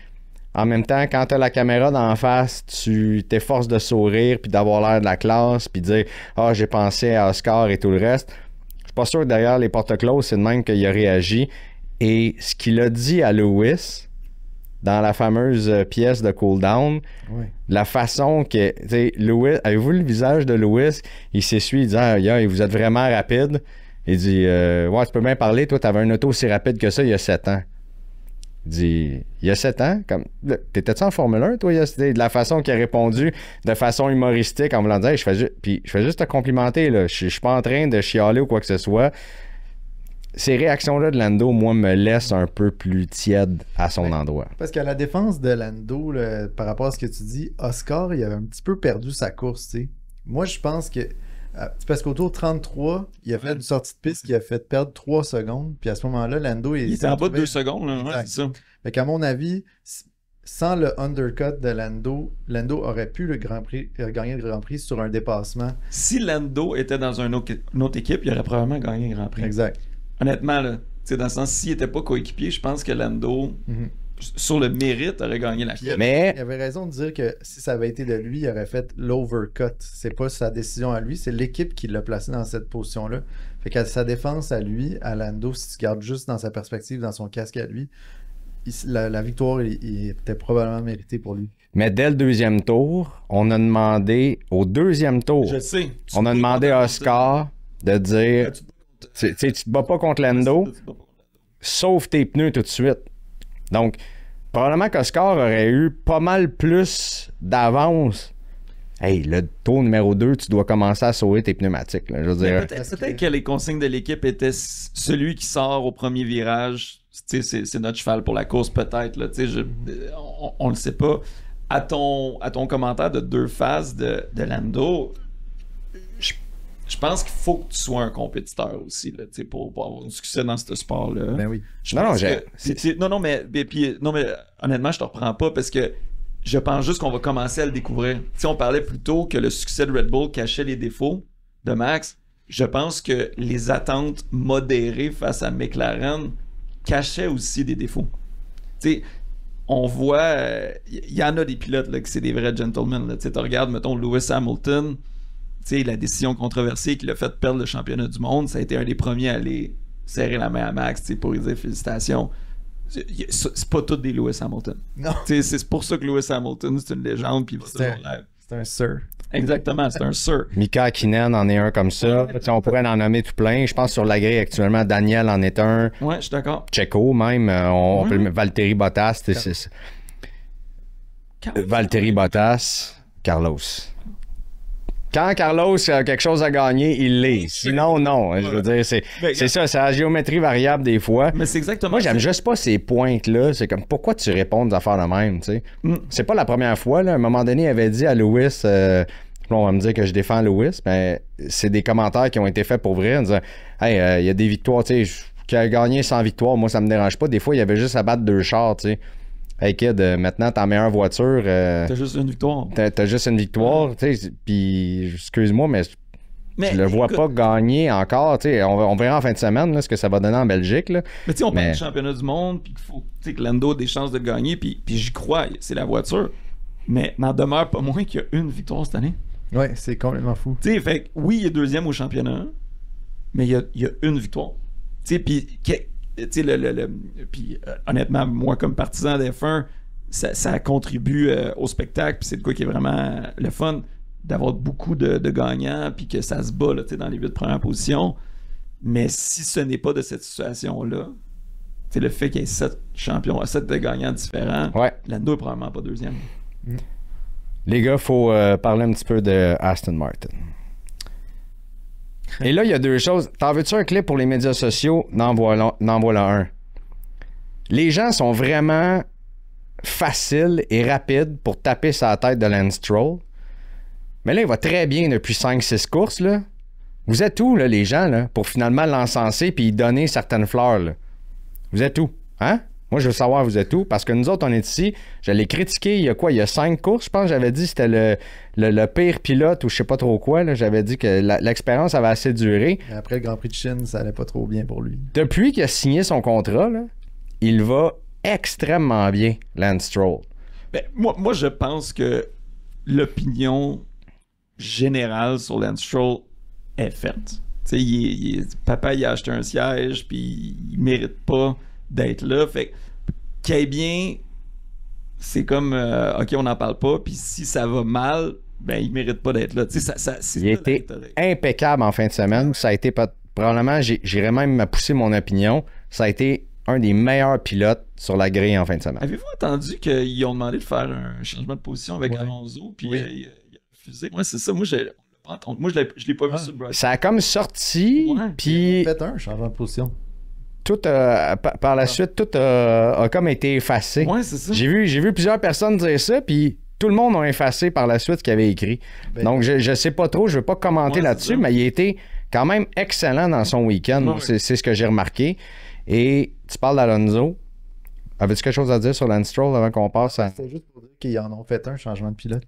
[SPEAKER 2] En même temps, quand tu as la caméra d'en face, tu t'efforces de sourire puis d'avoir l'air de la classe puis de dire « Ah, j'ai pensé à Oscar et tout le reste ». Je suis pas sûr que derrière les portes closes, c'est de même qu'il a réagi. Et ce qu'il a dit à Lewis dans la fameuse pièce de cool-down, la façon que... Lewis, avez-vous le visage de Lewis? Il s'essuie, il dit « Ah, vous êtes vraiment rapide. » Il dit « Ouais, tu peux bien parler. Toi, tu avais un auto aussi rapide que ça il y a 7 ans. » Il dit, il y a 7 ans, t'étais-tu en Formule 1, toi? De la façon qu'il a répondu, de façon humoristique, en voulant dire, je fais juste te complimenter, là. Je suis pas en train de chialer ou quoi que ce soit. Ces réactions-là de Lando, moi, me laissent un peu plus tiède à son endroit.
[SPEAKER 3] Parce qu'à la défense de Lando, là, par rapport à ce que tu dis, Oscar, il avait un petit peu perdu sa course, tu sais. Moi, je pense que c'est parce qu'au tour 33, il a fait une sortie de piste qui a fait perdre 3 secondes. Puis à ce moment-là, Lando... Il
[SPEAKER 4] était en bas de 2 secondes. Là, ouais, c'est ça.
[SPEAKER 3] Fait qu'à mon avis, sans le undercut de Lando aurait pu gagner le Grand Prix sur un dépassement.
[SPEAKER 4] Si Lando était dans une autre équipe, il aurait probablement gagné le Grand Prix.
[SPEAKER 3] Exact.
[SPEAKER 4] honnêtement, là, dans le sens, s'il n'était pas coéquipier, je pense que Lando, sur le mérite, aurait gagné la course.
[SPEAKER 2] Mais
[SPEAKER 3] il avait raison de dire que si ça avait été de lui, il aurait fait l'overcut. C'est pas sa décision à lui, c'est l'équipe qui l'a placé dans cette position-là. Fait qu'à sa défense à lui, à Lando, si tu gardes juste dans sa perspective, dans son casque à lui, la victoire il était probablement méritée pour lui.
[SPEAKER 2] Mais dès le deuxième tour, on a demandé au deuxième tour,
[SPEAKER 4] Je sais.
[SPEAKER 2] on a demandé à Oscar de dire, tu te bats pas contre Lando, sauve tes pneus tout de suite. Donc, probablement qu'Oscar aurait eu pas mal plus d'avance. Hey, le tour numéro 2, tu dois commencer à sauver tes pneumatiques. Là, je veux dire.
[SPEAKER 4] Peut-être que les consignes de l'équipe étaient celui qui sort au premier virage, c'est notre cheval pour la course, peut-être. Là, on le sait pas. À ton commentaire de 2 phases de Lando, je pense qu'il faut que tu sois un compétiteur aussi là, pour avoir du succès dans ce sport-là.
[SPEAKER 3] Ben oui.
[SPEAKER 4] Non, mais honnêtement, je te reprends pas parce que je pense juste qu'on va commencer à le découvrir. On parlait plus tôt que le succès de Red Bull cachait les défauts de Max. Je pense que les attentes modérées face à McLaren cachaient aussi des défauts. On voit, il y en a des pilotes là, qui c'est des vrais gentlemen. Tu regardes, mettons, Lewis Hamilton, la décision controversée qui l'a fait perdre le championnat du monde, ça a été un des premiers à aller serrer la main à Max pour lui dire félicitations. C'est pas tous des Lewis Hamilton.
[SPEAKER 3] Non.
[SPEAKER 4] C'est pour ça que Lewis Hamilton, c'est une légende. Puis
[SPEAKER 3] c'est un sir.
[SPEAKER 4] Exactement, c'est un sir.
[SPEAKER 2] Mika Hakkinen en est un comme ça. On pourrait en nommer tout plein. Je pense sur la grille actuellement, Daniel en est un.
[SPEAKER 4] Ouais, je suis d'accord.
[SPEAKER 2] Checo même. On peut Valtteri Bottas. Valtteri Bottas. Carlos. Quand Carlos a quelque chose à gagner, il l'est. Sinon, non. Je veux dire, c'est ça, c'est la géométrie variable des fois.
[SPEAKER 4] Mais c'est exactement
[SPEAKER 2] Moi, j'aime juste pas ces pointes-là. C'est comme, pourquoi tu réponds des affaires de même, tu sais? C'est pas la première fois, là. À un moment donné, il avait dit à Lewis, on va me dire que je défends Lewis, mais c'est des commentaires qui ont été faits pour vrai, en disant, hey, il y a des victoires, tu sais, qui a gagné 100 victoires, moi, ça me dérange pas. Des fois, il y avait juste à battre 2 chars, tu sais. Hey kid, maintenant t'as meilleure voiture.
[SPEAKER 4] T'as juste une victoire.
[SPEAKER 2] T'as juste une victoire, tu sais. Puis, excuse-moi, mais je le vois pas gagner encore. Tu sais, on verra en fin de semaine là, ce que ça va donner en Belgique. Là.
[SPEAKER 4] Mais tu sais, on parle du championnat du monde, puis qu'il faut que Lando ait des chances de gagner, puis j'y crois, c'est la voiture. Mais n'en demeure pas moins qu'il y a une victoire cette année.
[SPEAKER 3] Ouais, c'est complètement fou.
[SPEAKER 4] Tu sais, fait oui, il est 2e au championnat, mais il y a une victoire. Tu sais, puis. Puis honnêtement, moi comme partisan d'F1, ça contribue au spectacle, puis c'est de quoi qui est vraiment le fun d'avoir beaucoup de gagnants, puis que ça se bat là, dans les 8 premières positions. Mais si ce n'est pas de cette situation-là, le fait qu'il y ait 7 champions, 7 gagnants différents, Lando est probablement pas 2e.
[SPEAKER 2] Les gars, il faut parler un petit peu de Aston Martin. Et là, il y a 2 choses. T'en veux-tu un clip pour les médias sociaux? N'en voilà un. Les gens sont vraiment faciles et rapides pour taper sa tête de Lance Stroll. Mais là, il va très bien depuis 5-6 courses. Là. Vous êtes où, là, les gens, là, pour finalement l'encenser puis donner certaines fleurs? Là? Vous êtes où? Hein? Moi, je veux savoir, vous êtes où? Parce que nous autres, on est ici. Je l'ai critiqué il y a quoi? Il y a 5 courses, je pense. J'avais dit que c'était le pire pilote ou je sais pas trop quoi. Là. J'avais dit que l'expérience avait assez duré.
[SPEAKER 3] Et après le Grand Prix de Chine, ça allait pas trop bien pour lui.
[SPEAKER 2] Depuis qu'il a signé son contrat, là, il va extrêmement bien, Lance Stroll.
[SPEAKER 4] Ben, moi, je pense que l'opinion générale sur Lance Stroll est faite. Papa, il a acheté un siège, puis il mérite pas d'être là. Fait qu'il aille bien, c'est comme OK, on n'en parle pas, puis si ça va mal, ben il mérite pas d'être là.
[SPEAKER 2] Il a été impeccable en fin de semaine. Ça a été probablement, j'irais même pousser mon opinion, ça a été un des meilleurs pilotes sur la grille en fin de semaine.
[SPEAKER 4] Avez-vous entendu qu'ils ont demandé de faire un changement de position avec Alonso, puis il a refusé? Moi, c'est ça. Moi, je l'ai pas vu sur le broadcast.
[SPEAKER 2] Ça a comme sorti, puis...
[SPEAKER 3] Fait un changement de position.
[SPEAKER 2] Tout par la suite, tout a comme été effacé.
[SPEAKER 4] Ouais, c'est ça.
[SPEAKER 2] J'ai vu plusieurs personnes dire ça, puis tout le monde a effacé par la suite ce qu'il avait écrit. Donc, je sais pas trop, je vais pas commenter là-dessus, mais il a été quand même excellent dans son week-end. C'est ce que j'ai remarqué. Et tu parles d'Alonso. Avais-tu quelque chose à dire sur Lance Stroll avant qu'on passe à...
[SPEAKER 3] C'était juste pour dire qu'ils en ont fait un changement de pilote.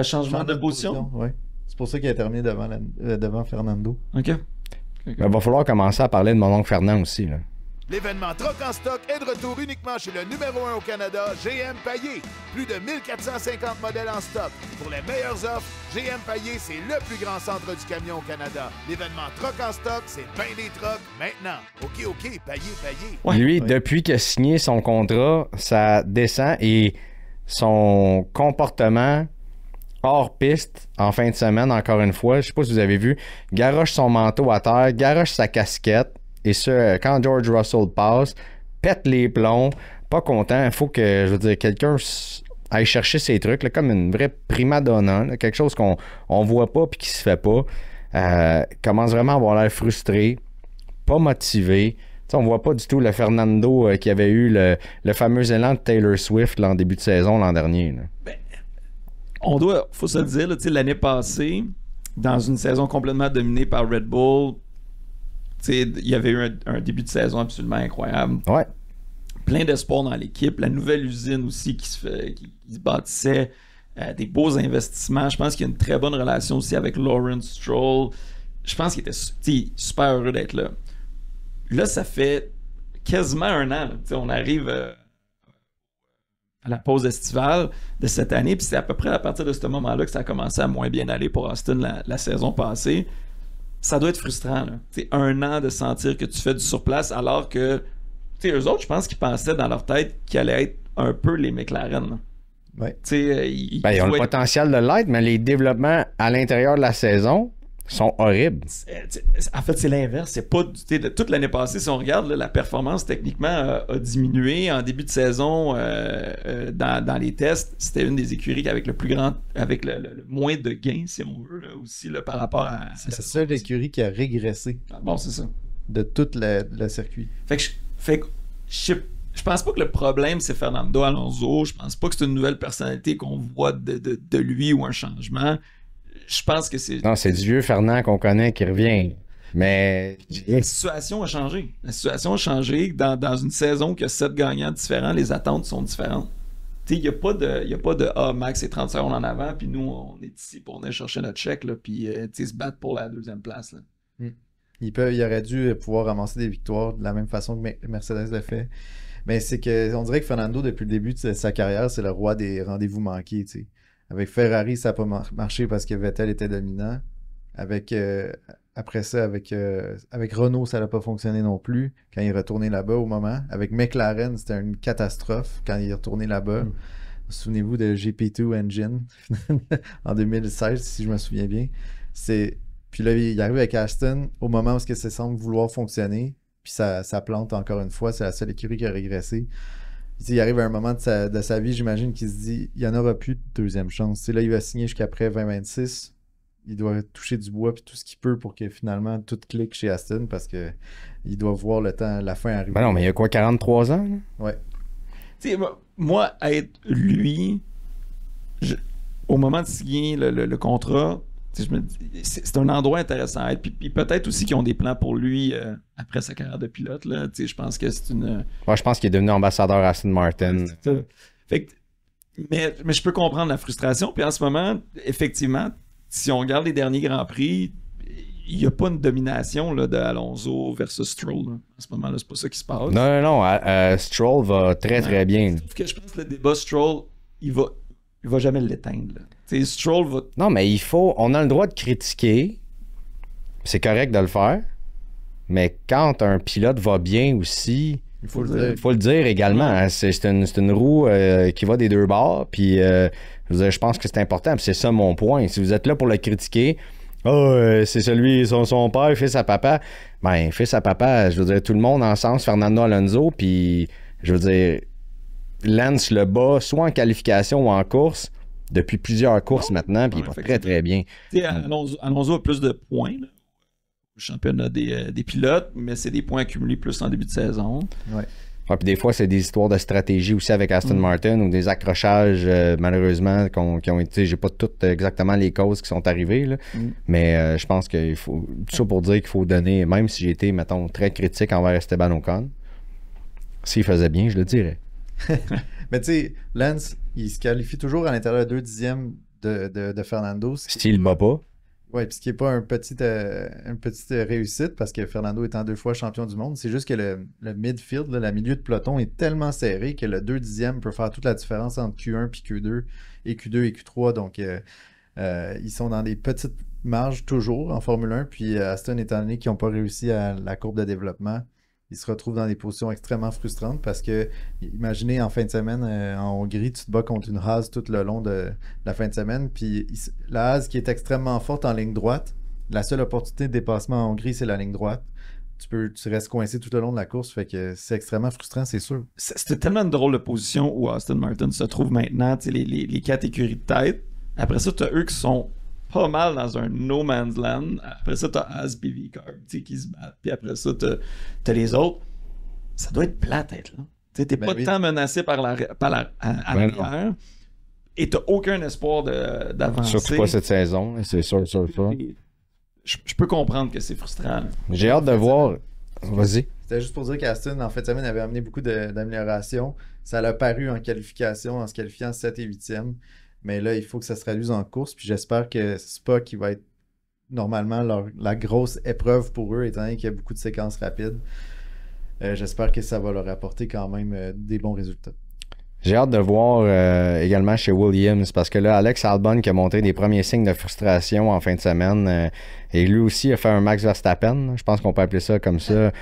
[SPEAKER 4] Changement de position?
[SPEAKER 3] Oui. C'est pour ça qu'il a terminé devant Fernando.
[SPEAKER 4] OK.
[SPEAKER 2] Il va falloir commencer à parler de mon oncle Fernand aussi. Là.
[SPEAKER 6] L'événement Troc en stock est de retour uniquement chez le numéro 1 au Canada, GM Payé. Plus de 1450 modèles en stock. Pour les meilleures offres, GM Payé, c'est le plus grand centre du camion au Canada. L'événement Troc en stock, c'est ben des trocs maintenant. OK, payé.
[SPEAKER 2] Ouais. Lui, depuis qu'il a signé son contrat, ça descend et son comportement hors piste en fin de semaine, encore une fois, je sais pas si vous avez vu, garoche son manteau à terre, garoche sa casquette. Et ça, quand George Russell passe, pète les plombs, pas content. Il faut que, je veux dire, quelqu'un aille chercher ses trucs, là, comme une vraie prima donna, là, quelque chose qu'on voit pas puis qui se fait pas. Commence vraiment à avoir l'air frustré, pas motivé. T'sais, on voit pas du tout le Fernando qui avait eu le fameux élan de Taylor Swift là, en début de saison l'an dernier. Là.
[SPEAKER 4] Ben, faut se le dire, là, l'année passée, dans une saison complètement dominée par Red Bull, il y avait eu un début de saison absolument incroyable.
[SPEAKER 2] Ouais.
[SPEAKER 4] Plein d'espoir dans l'équipe. La nouvelle usine aussi qui se bâtissait. Des beaux investissements. Je pense qu'il y a une très bonne relation aussi avec Lawrence Stroll. Je pense qu'il était super heureux d'être là. Là, ça fait quasiment un an. On arrive à la pause estivale de cette année. Puis c'est à peu près à partir de ce moment-là que ça a commencé à moins bien aller pour Austin la saison passée. Ça doit être frustrant, là. Un an de sentir que tu fais du surplace alors que eux autres, je pense qu'ils pensaient dans leur tête qu'ils allaient être un peu les McLaren.
[SPEAKER 3] Ouais.
[SPEAKER 2] Ils ont le potentiel de l'être, mais les développements à l'intérieur de la saison sont horribles.
[SPEAKER 4] En fait, c'est l'inverse. C'est pas toute l'année passée, si on regarde, là, la performance techniquement a diminué. En début de saison, dans les tests, c'était une des écuries avec le moins de gains, si on veut, là, aussi là, par rapport à.
[SPEAKER 3] C'est la seule écurie qui a régressé.
[SPEAKER 4] Bon, c'est ça.
[SPEAKER 3] De tout le circuit.
[SPEAKER 4] Fait que je pense pas que le problème c'est Fernando Alonso. Je pense pas que c'est une nouvelle personnalité qu'on voit de lui ou un changement. Je pense que c'est...
[SPEAKER 2] Non, c'est du vieux Fernand qu'on connaît qui revient. Mais...
[SPEAKER 4] La situation a changé. La situation a changé. Dans une saison qui a 7 gagnants différents, les attentes sont différentes. Il n'y a pas de « Ah, Max est 30 secondes en avant, puis nous, on est ici pour venir chercher notre chèque, puis se battre pour la deuxième place. » là.
[SPEAKER 3] Il aurait dû pouvoir ramasser des victoires de la même façon que Mercedes le fait. Mais c'est qu'on dirait que Fernando, depuis le début de sa carrière, c'est le roi des rendez-vous manqués, tu sais. Avec Ferrari, ça n'a pas marché parce que Vettel était dominant. Après ça, avec Renault, ça n'a pas fonctionné non plus quand il est retourné là-bas au moment. Avec McLaren, c'était une catastrophe quand il est retourné là-bas. Souvenez-vous de GP2 Engine en 2016, si je me souviens bien. Puis là, il arrive avec Aston au moment où ça semble vouloir fonctionner. Puis ça plante encore une fois. C'est la seule écurie qui a régressé. Il arrive à un moment de sa vie, j'imagine, qu'il se dit il n'y en aura plus de deuxième chance. Là, il va signer jusqu'après 2026. Il doit toucher du bois puis tout ce qu'il peut pour que finalement tout clique chez Aston parce que il doit voir la fin arriver.
[SPEAKER 2] Ben non, mais il y a quoi, 43 ans? Là?
[SPEAKER 3] Ouais.
[SPEAKER 4] Moi, être lui, au moment de signer le contrat, je me dis, c'est un endroit intéressant à être. Puis peut-être aussi qu'ils ont des plans pour lui après sa carrière de pilote. Là. Je pense que c'est une...
[SPEAKER 2] Ouais, je pense qu'il est devenu ambassadeur Aston Martin.
[SPEAKER 4] Fait que, mais je peux comprendre la frustration. Puis en ce moment, effectivement, si on regarde les derniers Grands Prix, il n'y a pas une domination là, de Alonso versus Stroll. Là. À ce moment-là, c'est pas ça qui se passe.
[SPEAKER 2] Non. Stroll va très, très bien.
[SPEAKER 4] Sauf que je pense que le débat Stroll, il va jamais l'éteindre. Stroll va...
[SPEAKER 2] Non, mais on a le droit de critiquer. C'est correct de le faire. Mais quand un pilote va bien aussi, il faut le dire également. Hein, c'est une roue qui va des deux bords. Puis je pense que c'est important. Puis c'est ça mon point. Si vous êtes là pour le critiquer, c'est son père, fils à papa. Ben, fils à papa, je veux dire, tout le monde en sens Fernando Alonso. Puis, je veux dire, Lance le bat soit en qualification ou en course depuis plusieurs courses maintenant, puis il va très très bien.
[SPEAKER 4] Alonso a plus de points là, au championnat des pilotes, mais c'est des points accumulés plus en début de saison.
[SPEAKER 3] Ouais.
[SPEAKER 2] Puis des fois, c'est des histoires de stratégie aussi avec Aston Martin ou des accrochages, malheureusement, qui ont été. J'ai pas toutes exactement les causes qui sont arrivées, là, mais je pense qu'il faut. Tout ça pour dire qu'il faut donner, même si j'ai été, mettons, très critique envers Esteban Ocon, s'il faisait bien, je le dirais.
[SPEAKER 3] Mais tu sais, Lance, il se qualifie toujours à l'intérieur de 2 dixièmes de Fernando.
[SPEAKER 2] S'il ne bat pas.
[SPEAKER 3] Oui, puis ce qui n'est pas une petite réussite, parce que Fernando étant 2 fois champion du monde, c'est juste que le midfield, là, le milieu de peloton, est tellement serré que le 2 dixième peut faire toute la différence entre Q1 puis Q2 et Q2 et Q3. Donc, ils sont dans des petites marges toujours en Formule 1. Puis Aston, étant donné qu'ils n'ont pas réussi à la courbe de développement, ils se retrouvent dans des positions extrêmement frustrantes parce que, imaginez, en fin de semaine, en Hongrie, tu te bats contre une Haas tout le long de la fin de semaine. Puis la Haas qui est extrêmement forte en ligne droite, la seule opportunité de dépassement en Hongrie, c'est la ligne droite. Tu restes coincé tout le long de la course, fait que c'est extrêmement frustrant, c'est sûr.
[SPEAKER 4] C'était tellement une drôle de position où Aston Martin se trouve maintenant, les 4 écuries de tête. Après ça, tu as eux qui sont pas mal dans un no man's land. Après ça, t'as Haas et V-Carb qui se battent. Puis après ça, t'as les autres. Ça doit être plate être là. T'es pas tant menacé par l'arrière. Et t'as aucun espoir d'avancer.
[SPEAKER 2] Surtout pas cette saison, c'est sûr.
[SPEAKER 4] Je peux comprendre que c'est frustrant.
[SPEAKER 2] J'ai hâte de voir. Vas-y.
[SPEAKER 3] C'était juste pour dire qu'Aston, en fin de semaine, avait amené beaucoup d'améliorations. Ça l'a paru en qualification, en se qualifiant 7 et 8e. Mais là, il faut que ça se traduise en course. Puis j'espère que Spa, qui va être normalement la grosse épreuve pour eux, étant donné qu'il y a beaucoup de séquences rapides, j'espère que ça va leur apporter quand même des bons résultats.
[SPEAKER 2] J'ai hâte de voir également chez Williams, parce que là, Alex Albon qui a montré des premiers signes de frustration en fin de semaine, et lui aussi a fait un Max Verstappen, je pense qu'on peut appeler ça comme ça,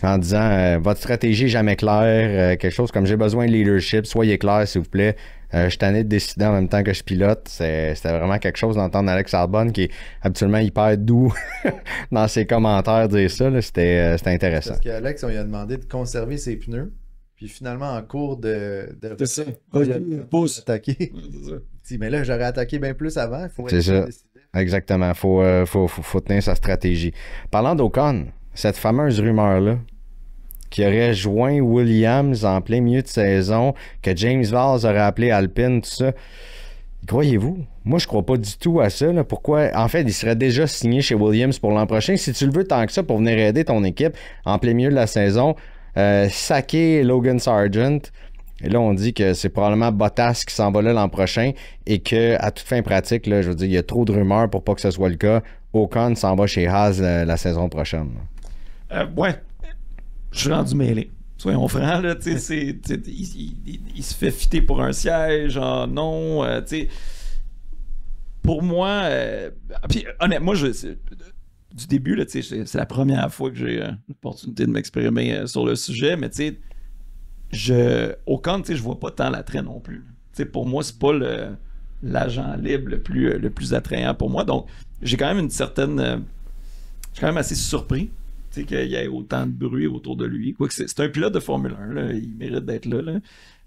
[SPEAKER 2] en disant votre stratégie est jamais claire, quelque chose comme j'ai besoin de leadership, soyez clair s'il vous plaît. Je suis tanné de décider en même temps que je pilote. C'était vraiment quelque chose d'entendre Alex Albon qui est habituellement hyper doux dans ses commentaires dire ça. C'était intéressant.
[SPEAKER 3] Parce qu'Alex, on lui a demandé de conserver ses pneus. Puis finalement, en cours de
[SPEAKER 4] c'est ça.
[SPEAKER 3] Il a attaqué. Mais là, j'aurais attaqué bien plus avant.
[SPEAKER 2] C'est ça. Exactement. Faut tenir sa stratégie. Parlant d'Ocon, cette fameuse rumeur-là, qui aurait joint Williams en plein milieu de saison, que James Valls aurait appelé Alpine, tout ça. Croyez-vous? Moi, je crois pas du tout à ça. Là. Pourquoi? En fait, il serait déjà signé chez Williams pour l'an prochain. Si tu le veux tant que ça pour venir aider ton équipe en plein milieu de la saison, saquer Logan Sargent. Et là, on dit que c'est probablement Bottas qui s'en va là l'an prochain et qu'à toute fin pratique, là, je veux dire, il y a trop de rumeurs pour pas que ce soit le cas. Ocon s'en va chez Haas la saison prochaine.
[SPEAKER 4] Ouais. Je suis rendu mêlé. Soyons francs, là, il se fait fitter pour un siège, genre non, pour moi, puis honnêtement, du début, là, c'est la première fois que j'ai l'opportunité de m'exprimer sur le sujet, mais Ocon, je vois pas tant l'attrait non plus. Pour moi, c'est pas l'agent libre le plus attrayant pour moi, donc j'ai quand même une certaine... je suis quand même assez surpris qu'il y ait autant de bruit autour de lui. Quoique c'est un pilote de Formule 1, là, il mérite d'être là.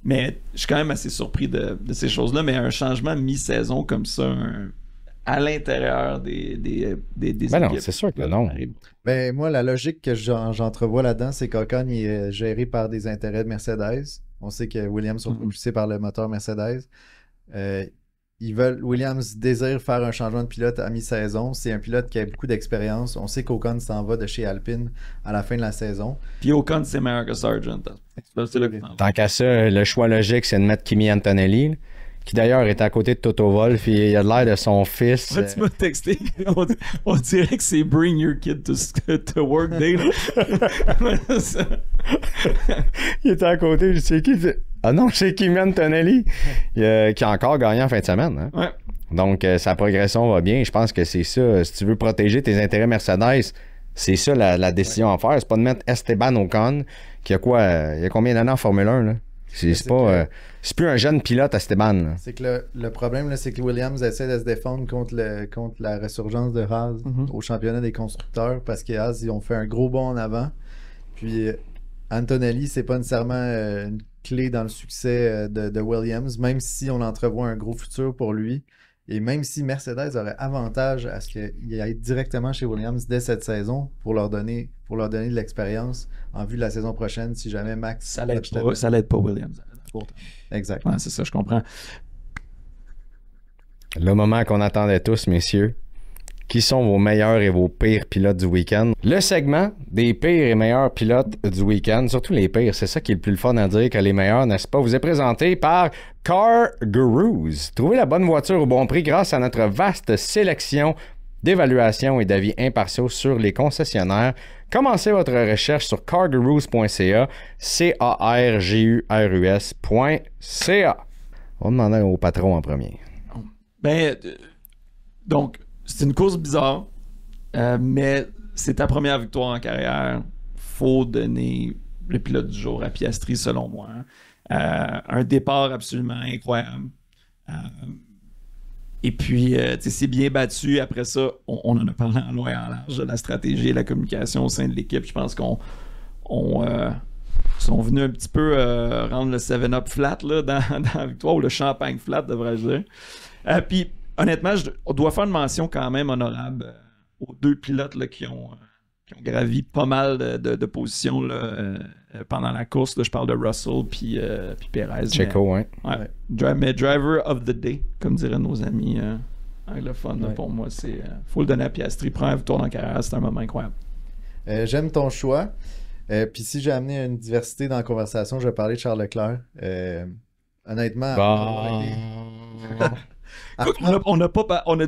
[SPEAKER 4] Mais je suis quand même assez surpris de ces choses-là. Mais un changement mi-saison comme ça, à l'intérieur des
[SPEAKER 2] ben non, c'est sûr que non.
[SPEAKER 3] Ben, moi, la logique que j'entrevois là-dedans, c'est qu'Ocon est géré par des intérêts de Mercedes. On sait que Williams sont poussés par le moteur Mercedes. Williams désire faire un changement de pilote à mi-saison. C'est un pilote qui a beaucoup d'expérience. On sait qu'Ocon s'en va de chez Alpine à la fin de la saison.
[SPEAKER 4] Puis Ocon, c'est meilleur que Sargent.
[SPEAKER 2] Tant qu'à ça, le choix logique, c'est de mettre Kimi Antonelli, qui d'ailleurs est à côté de Toto Wolff. Il a l'air de son fils.
[SPEAKER 4] Ouais, tu m'as texté. On dirait que c'est Bring Your Kid to Work Day.
[SPEAKER 2] Il était à côté. Je sais qui. Ah non, c'est Kimi Antonelli qui a encore gagné en fin de semaine. Hein?
[SPEAKER 4] Ouais.
[SPEAKER 2] Donc, sa progression va bien. Je pense que c'est ça. Si tu veux protéger tes intérêts Mercedes, c'est ça la décision à faire. C'est pas de mettre Esteban Ocon, qui a quoi? Il y a combien d'années en Formule 1? Là? C'est plus un jeune pilote, Esteban. Là.
[SPEAKER 3] C'est que le problème, là, c'est que Williams essaie de se défendre contre la résurgence de Haas au championnat des constructeurs parce que Haas, ils ont fait un gros bond en avant. Puis Antonelli, c'est pas nécessairement une clé dans le succès de Williams, même si on entrevoit un gros futur pour lui. Et même si Mercedes aurait avantage à ce qu'il aille directement chez Williams dès cette saison pour leur donner de l'expérience en vue de la saison prochaine, si jamais Max...
[SPEAKER 4] Ça l'aide pas Williams.
[SPEAKER 3] Exact.
[SPEAKER 4] Ouais, c'est ça, je comprends.
[SPEAKER 2] Le moment qu'on attendait tous, messieurs. Qui sont vos meilleurs et vos pires pilotes du week-end? Le segment des pires et meilleurs pilotes du week-end, surtout les pires, c'est ça qui est le plus fun à dire que les meilleurs, n'est-ce pas? Vous est présenté par Car Gurus. Trouvez la bonne voiture au bon prix grâce à notre vaste sélection d'évaluation et d'avis impartiaux sur les concessionnaires. Commencez votre recherche sur cargurus.ca, cargurus.ca. On va demander au patron en premier.
[SPEAKER 4] Ben, donc, c'est une course bizarre, mais c'est ta première victoire en carrière. Faut donner le pilote du jour à Piastri, selon moi. Un départ absolument incroyable. Et puis, c'est bien battu. Après ça, on en a parlé en long et en large de la stratégie et la communication au sein de l'équipe. Je pense qu'on sont venus un petit peu rendre le 7-Up flat là, dans la victoire, ou le champagne flat, devrais-je dire. Puis, honnêtement, on doit faire une mention quand même honorable aux deux pilotes là, qui ont gravi pas mal de positions là, pendant la course. Là, je parle de Russell puis Perez.
[SPEAKER 2] Checo, hein.
[SPEAKER 4] Ouais. Mais driver of the day, comme diraient nos amis anglophones. Là, pour moi, c'est faut le donner à Piastri. Première victoire dans la carrière, c'est un moment incroyable.
[SPEAKER 3] J'aime ton choix. Puis si j'ai amené une diversité dans la conversation, je vais parler de Charles Leclerc. Honnêtement...
[SPEAKER 4] On a parlé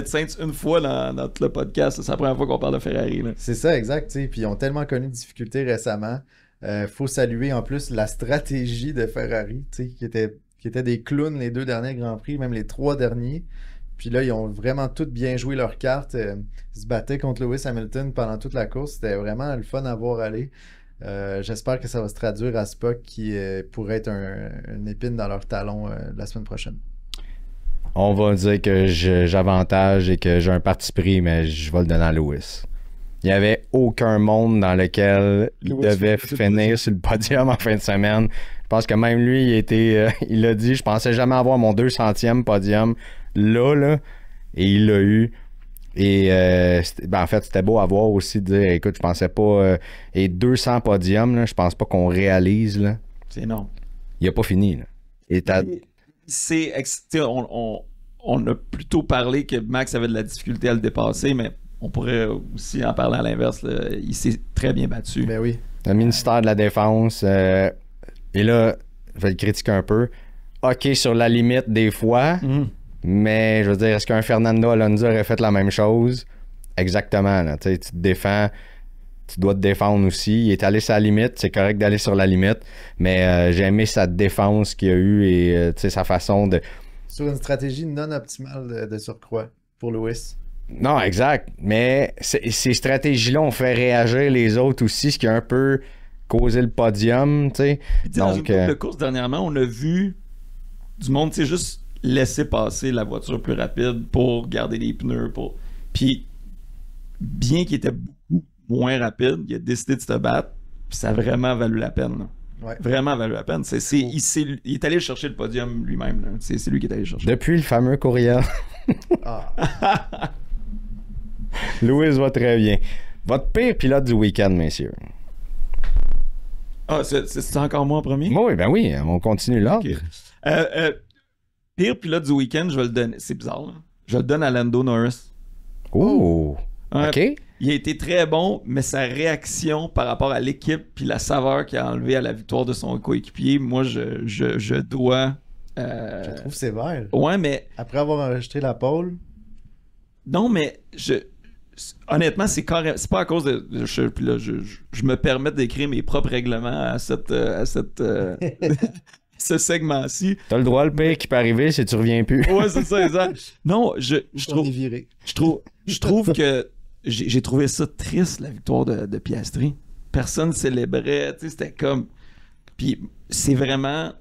[SPEAKER 4] de Saints une fois dans tout le podcast. C'est la première fois qu'on parle de Ferrari. Là.
[SPEAKER 3] C'est ça, exact. Puis ils ont tellement connu de difficultés récemment. Faut saluer en plus la stratégie de Ferrari, qui était des clowns les 2 derniers Grands Prix, même les 3 derniers. Puis là, ils ont vraiment toutes bien joué leurs cartes. Ils se battaient contre Lewis Hamilton pendant toute la course. C'était vraiment le fun à voir aller. J'espère que ça va se traduire à Spa qui pourrait être une épine dans leur talon la semaine prochaine.
[SPEAKER 2] On va dire que j'avantage et que j'ai un parti pris, mais je vais le donner à Lewis. Il n'y avait aucun monde dans lequel il devait finir sur le podium en fin de semaine. Je pense que même lui, il a dit, je pensais jamais avoir mon 200e podium là, et il l'a eu. Et en fait, c'était beau à voir aussi de dire, écoute, je pensais pas... et 200 podiums, là, je pense pas qu'on réalise. Là.
[SPEAKER 4] C'est énorme.
[SPEAKER 2] Il a pas fini. Là.
[SPEAKER 4] On a plutôt parlé que Max avait de la difficulté à le dépasser, mais on pourrait aussi en parler à l'inverse. Là. Il s'est très bien battu.
[SPEAKER 3] Ben oui.
[SPEAKER 2] Le ministère de la Défense, et là, je vais le critiquer un peu. OK, sur la limite des fois... Mais je veux dire, est-ce qu'un Fernando Alonso aurait fait la même chose? Exactement. Là, tu te défends, tu dois te défendre aussi. Il est allé sur la limite, c'est correct d'aller sur la limite, mais j'ai aimé sa défense qu'il a eue et sa façon de...
[SPEAKER 3] Sur une stratégie non optimale de surcroît pour Lewis.
[SPEAKER 2] Non, exact. Mais ces stratégies-là ont fait réagir les autres aussi, ce qui a un peu causé le podium. Donc,
[SPEAKER 4] dans une couple de course dernièrement, on a vu du monde, juste laisser passer la voiture plus rapide pour garder les pneus. Puis, bien qu'il était beaucoup moins rapide, il a décidé de se battre, puis ça a vraiment valu la peine. Là. Ouais. Vraiment valu la peine. Il est allé chercher le podium lui-même. Là. C'est lui qui est allé chercher.
[SPEAKER 2] Depuis le fameux courriel. Lewis va très bien. Votre pire pilote du week-end, messieurs.
[SPEAKER 4] Ah, c'est encore moi en premier?
[SPEAKER 2] Oui, on continue là.
[SPEAKER 4] Okay. Pire pilote du week-end, je vais le donner. C'est bizarre, là. Je le donne à Lando Norris.
[SPEAKER 2] Oh! OK.
[SPEAKER 4] Il a été très bon, mais sa réaction par rapport à l'équipe puis la saveur qu'il a enlevée à la victoire de son coéquipier, moi, je dois...
[SPEAKER 3] Je trouve sévère.
[SPEAKER 4] Ouais, mais...
[SPEAKER 3] Après avoir enregistré la pole...
[SPEAKER 4] Non, mais honnêtement, c'est pas à cause de... Je me permets d'écrire mes propres règlements à cette ce segment-ci.
[SPEAKER 2] T'as le droit, le pire qui peut arriver si tu reviens plus.
[SPEAKER 4] Ouais, c'est ça, exact. Non, je trouve que j'ai trouvé ça triste, la victoire de Piastri. Personne célébrait, tu sais, c'était comme... Puis c'est vraiment...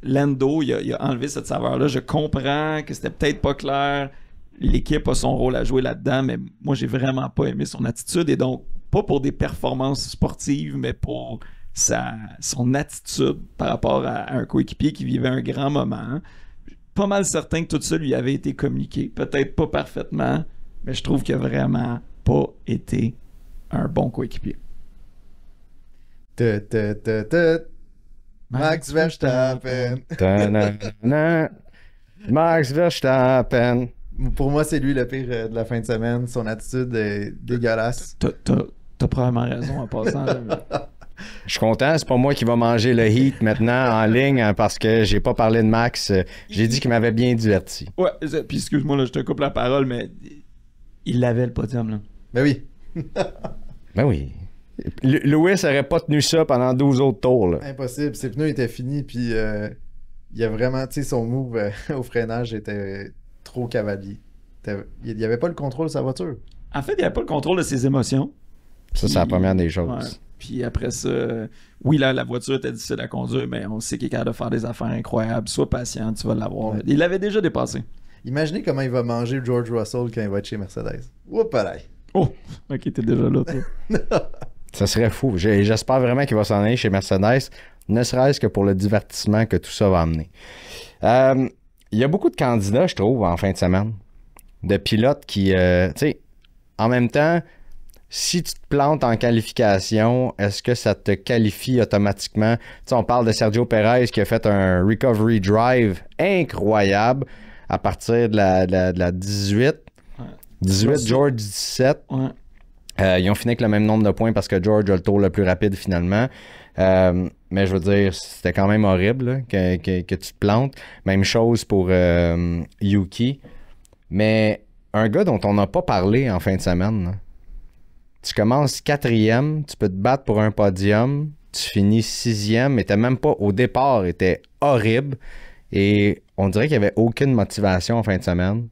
[SPEAKER 4] Lando, il a enlevé cette saveur-là. Je comprends que c'était peut-être pas clair. L'équipe a son rôle à jouer là-dedans, mais moi, j'ai vraiment pas aimé son attitude. Et donc, pas pour des performances sportives, mais pour... son attitude par rapport à un coéquipier qui vivait un grand moment. Pas mal certain que tout ça lui avait été communiqué. Peut-être pas parfaitement, mais je trouve qu'il n'a vraiment pas été un bon coéquipier.
[SPEAKER 3] Max Verstappen.
[SPEAKER 2] Max Verstappen.
[SPEAKER 3] Pour moi, c'est lui le pire de la fin de semaine. Son attitude est dégueulasse.
[SPEAKER 4] T'as probablement raison en passant.
[SPEAKER 2] Je suis content, c'est pas moi qui va manger le heat maintenant en ligne hein, parce que j'ai pas parlé de Max. J'ai dit qu'il m'avait bien diverti.
[SPEAKER 4] Ouais, puis excuse-moi, là, je te coupe la parole, mais il l'avait le podium, là.
[SPEAKER 3] Ben oui.
[SPEAKER 2] Ben oui. Lewis aurait pas tenu ça pendant 12 autres tours. Là.
[SPEAKER 3] Impossible. Ses pneus étaient finis, puis il y a vraiment, tu sais, son move au freinage était trop cavalier. Il n'y avait pas le contrôle de sa voiture.
[SPEAKER 4] En fait, il n'y avait pas le contrôle de ses émotions.
[SPEAKER 2] Ça, c'est la première des choses.
[SPEAKER 4] Ouais. Puis après ça, oui, là, la voiture était difficile à conduire, mais on sait qu'il est capable de faire des affaires incroyables. Sois patient, tu vas l'avoir. Ouais. Il l'avait déjà dépassé.
[SPEAKER 3] Imaginez comment il va manger George Russell quand il va être chez Mercedes. Oups, pareil.
[SPEAKER 4] Oh, ok, t'es déjà là, toi.
[SPEAKER 2] Ça serait fou. J'espère vraiment qu'il va s'en aller chez Mercedes, ne serait-ce que pour le divertissement que tout ça va amener. Il y a beaucoup de candidats, je trouve, en fin de semaine, de pilotes qui, tu sais, en même temps, si tu te plantes en qualification, est-ce que ça te qualifie automatiquement? Tu sais, on parle de Sergio Perez qui a fait un recovery drive incroyable à partir de la 18. Ouais. 18, George 17. Ouais. Ils ont fini avec le même nombre de points parce que George a le tour le plus rapide finalement. Mais je veux dire, c'était quand même horrible là, que tu te plantes. Même chose pour Yuki. Mais un gars dont on n'a pas parlé en fin de semaine, là. Tu commences 4e, tu peux te battre pour un podium, tu finis 6e, mais t'es même pas au départ, était horrible. Et on dirait qu'il n'y avait aucune motivation en fin de semaine.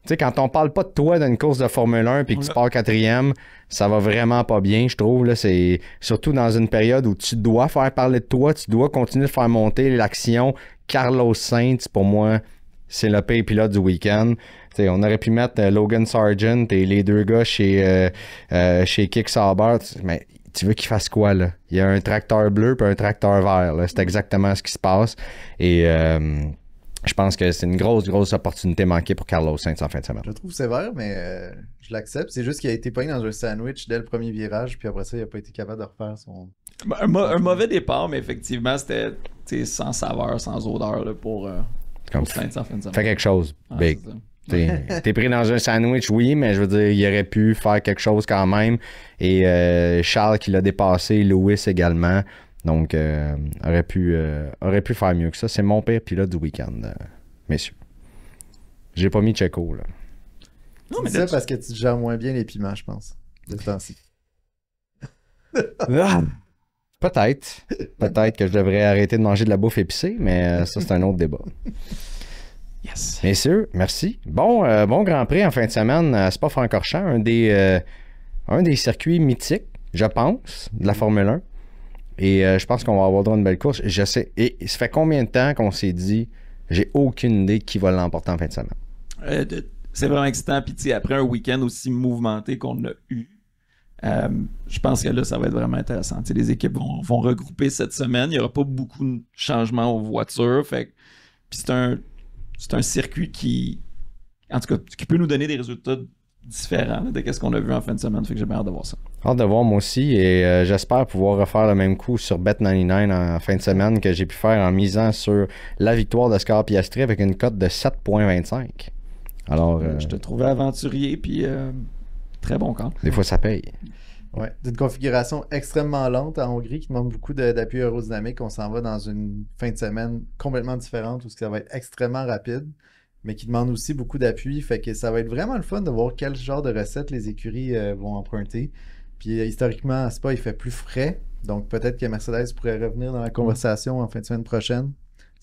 [SPEAKER 2] Tu sais, quand on parle pas de toi d'une course de Formule 1 puis que tu pars 4e, ça va vraiment pas bien, je trouve. Là, c'est surtout dans une période où tu dois faire parler de toi, tu dois continuer de faire monter l'action. Carlos Sainz, pour moi, c'est le pire pilote du week-end. T'sais, on aurait pu mettre Logan Sargent et les deux gars chez Kick Sauber. Mais tu veux qu'ils fassent quoi, là? Il y a un tracteur bleu et un tracteur vert. Là. C'est exactement ce qui se passe. Et je pense que c'est une grosse opportunité manquée pour Carlos Sainz en fin de semaine.
[SPEAKER 3] Je le trouve sévère, mais je l'accepte. C'est juste qu'il a été pogné dans un sandwich dès le premier virage, puis après ça, il n'a pas été capable de refaire son...
[SPEAKER 4] Un mauvais départ, mais effectivement, c'était sans saveur, sans odeur là, pour Sainz en fin de semaine.
[SPEAKER 2] Fais quelque chose, big. T'es pris dans un sandwich, oui, mais je veux dire, il aurait pu faire quelque chose quand même. Et Charles qui l'a dépassé, Lewis également. Donc, aurait pu faire mieux que ça. C'est mon pire pilote du week-end, messieurs. J'ai pas mis Checo, là.
[SPEAKER 3] Non, mais c'est ça parce que tu gères moins bien les piments, je pense, de ce temps-ci.
[SPEAKER 2] Peut-être. Peut-être que je devrais arrêter de manger de la bouffe épicée, mais ça, c'est un autre débat.
[SPEAKER 4] Yes.
[SPEAKER 2] Messieurs, merci. Bon Grand Prix en fin de semaine à Spa-Francorchamps, un des circuits mythiques, je pense, de la Formule 1. Et je pense qu'on va avoir droit à une belle course. Je sais. Et ça fait combien de temps qu'on s'est dit, j'ai aucune idée qui va l'emporter en fin de semaine?
[SPEAKER 4] C'est vraiment excitant. Puis après un week-end aussi mouvementé qu'on a eu, je pense que là, ça va être vraiment intéressant. T'sais, les équipes vont regrouper cette semaine. Il n'y aura pas beaucoup de changements aux voitures. Puis c'est un circuit qui, en tout cas, qui peut nous donner des résultats différents là, de ce qu'on a vu en fin de semaine. Fait que j'ai bien hâte de voir ça.
[SPEAKER 2] Hâte de voir moi aussi. Et j'espère pouvoir refaire le même coup sur Bet99 en fin de semaine que j'ai pu faire en misant sur la victoire d'Oscar Piastri avec une cote de 7,25. Alors,
[SPEAKER 4] je te trouvais aventurier, puis très bon camp.
[SPEAKER 2] Des fois, ça paye.
[SPEAKER 3] Ouais, d'une configuration extrêmement lente en Hongrie qui demande beaucoup d'appui aérodynamique. On s'en va dans une fin de semaine complètement différente où ça va être extrêmement rapide, mais qui demande aussi beaucoup d'appui. Fait que ça va être vraiment le fun de voir quel genre de recettes les écuries vont emprunter. Puis historiquement, à Spa, il fait plus frais. Donc peut-être que Mercedes pourrait revenir dans la conversation en fin de semaine prochaine.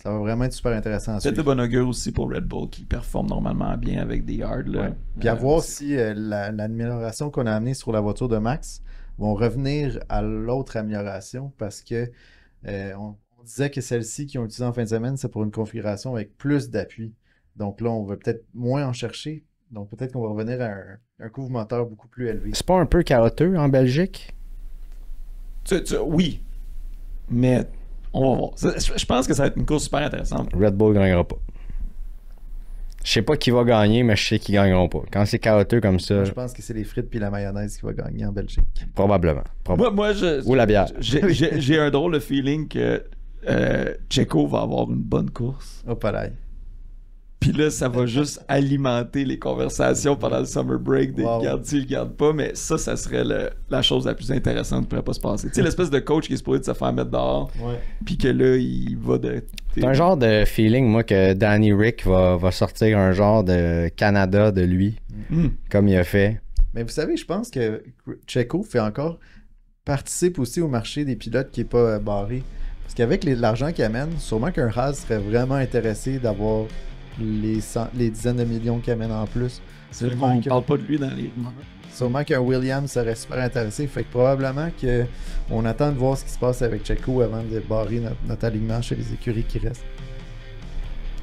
[SPEAKER 3] Ça va vraiment être super intéressant à suivre.
[SPEAKER 4] Peut-être de bon augure aussi pour Red Bull qui performe normalement bien avec des yards. Là.
[SPEAKER 3] Ouais. Puis à voir si l'amélioration qu'on a amenée sur la voiture de Max vont revenir à l'autre amélioration parce que on disait que celle-ci qu'ils ont utilisée en fin de semaine, c'est pour une configuration avec plus d'appui. Donc là, on va peut-être moins en chercher. Donc peut-être qu'on va revenir à un couvre moteur beaucoup plus élevé.
[SPEAKER 2] C'est pas un peu chaotique en Belgique?
[SPEAKER 4] Oui. Mais on va voir. Je pense que ça va être une course super intéressante.
[SPEAKER 2] Red Bull ne gagnera pas. Je sais pas qui va gagner, mais je sais qu'ils gagneront pas. Quand c'est chaotique comme ça...
[SPEAKER 3] Moi, je pense que c'est les frites puis la mayonnaise qui va gagner en Belgique.
[SPEAKER 2] Probablement. Ou la bière.
[SPEAKER 4] J'ai un drôle de feeling que Checo va avoir une bonne course.
[SPEAKER 3] Oh, pareil.
[SPEAKER 4] Puis là, ça va juste alimenter les conversations pendant le summer break des garde-tu, le garde pas. Mais ça serait la chose la plus intéressante qui pourrait pas se passer. Tu sais, l'espèce de coach qui est supposé de se faire mettre dehors. Puis que là, il va de...
[SPEAKER 2] C'est un genre de feeling, moi, que Danny Rick va sortir un genre de Canada de lui, comme il a fait.
[SPEAKER 3] Mais vous savez, je pense que Checo participe aussi au marché des pilotes qui n'est pas barré. Parce qu'avec l'argent qu'il amène, sûrement qu'un Haas serait vraiment intéressé d'avoir les dizaines de millions qu'il amène en plus.
[SPEAKER 4] On ne parle pas de lui dans les...
[SPEAKER 3] Sûrement qu'un Williams serait super intéressé. Fait que probablement qu'on attend de voir ce qui se passe avec Checo avant de barrer notre alignement chez les écuries qui restent.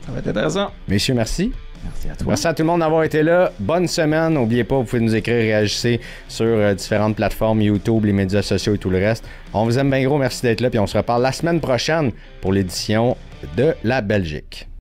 [SPEAKER 4] Ça va être intéressant.
[SPEAKER 2] Messieurs, merci.
[SPEAKER 4] Merci à toi.
[SPEAKER 2] Merci à tout le monde d'avoir été là. Bonne semaine. N'oubliez pas, vous pouvez nous écrire, réagissez sur différentes plateformes, YouTube, les médias sociaux et tout le reste. On vous aime bien gros. Merci d'être là. Puis on se reparle la semaine prochaine pour l'édition de la Belgique.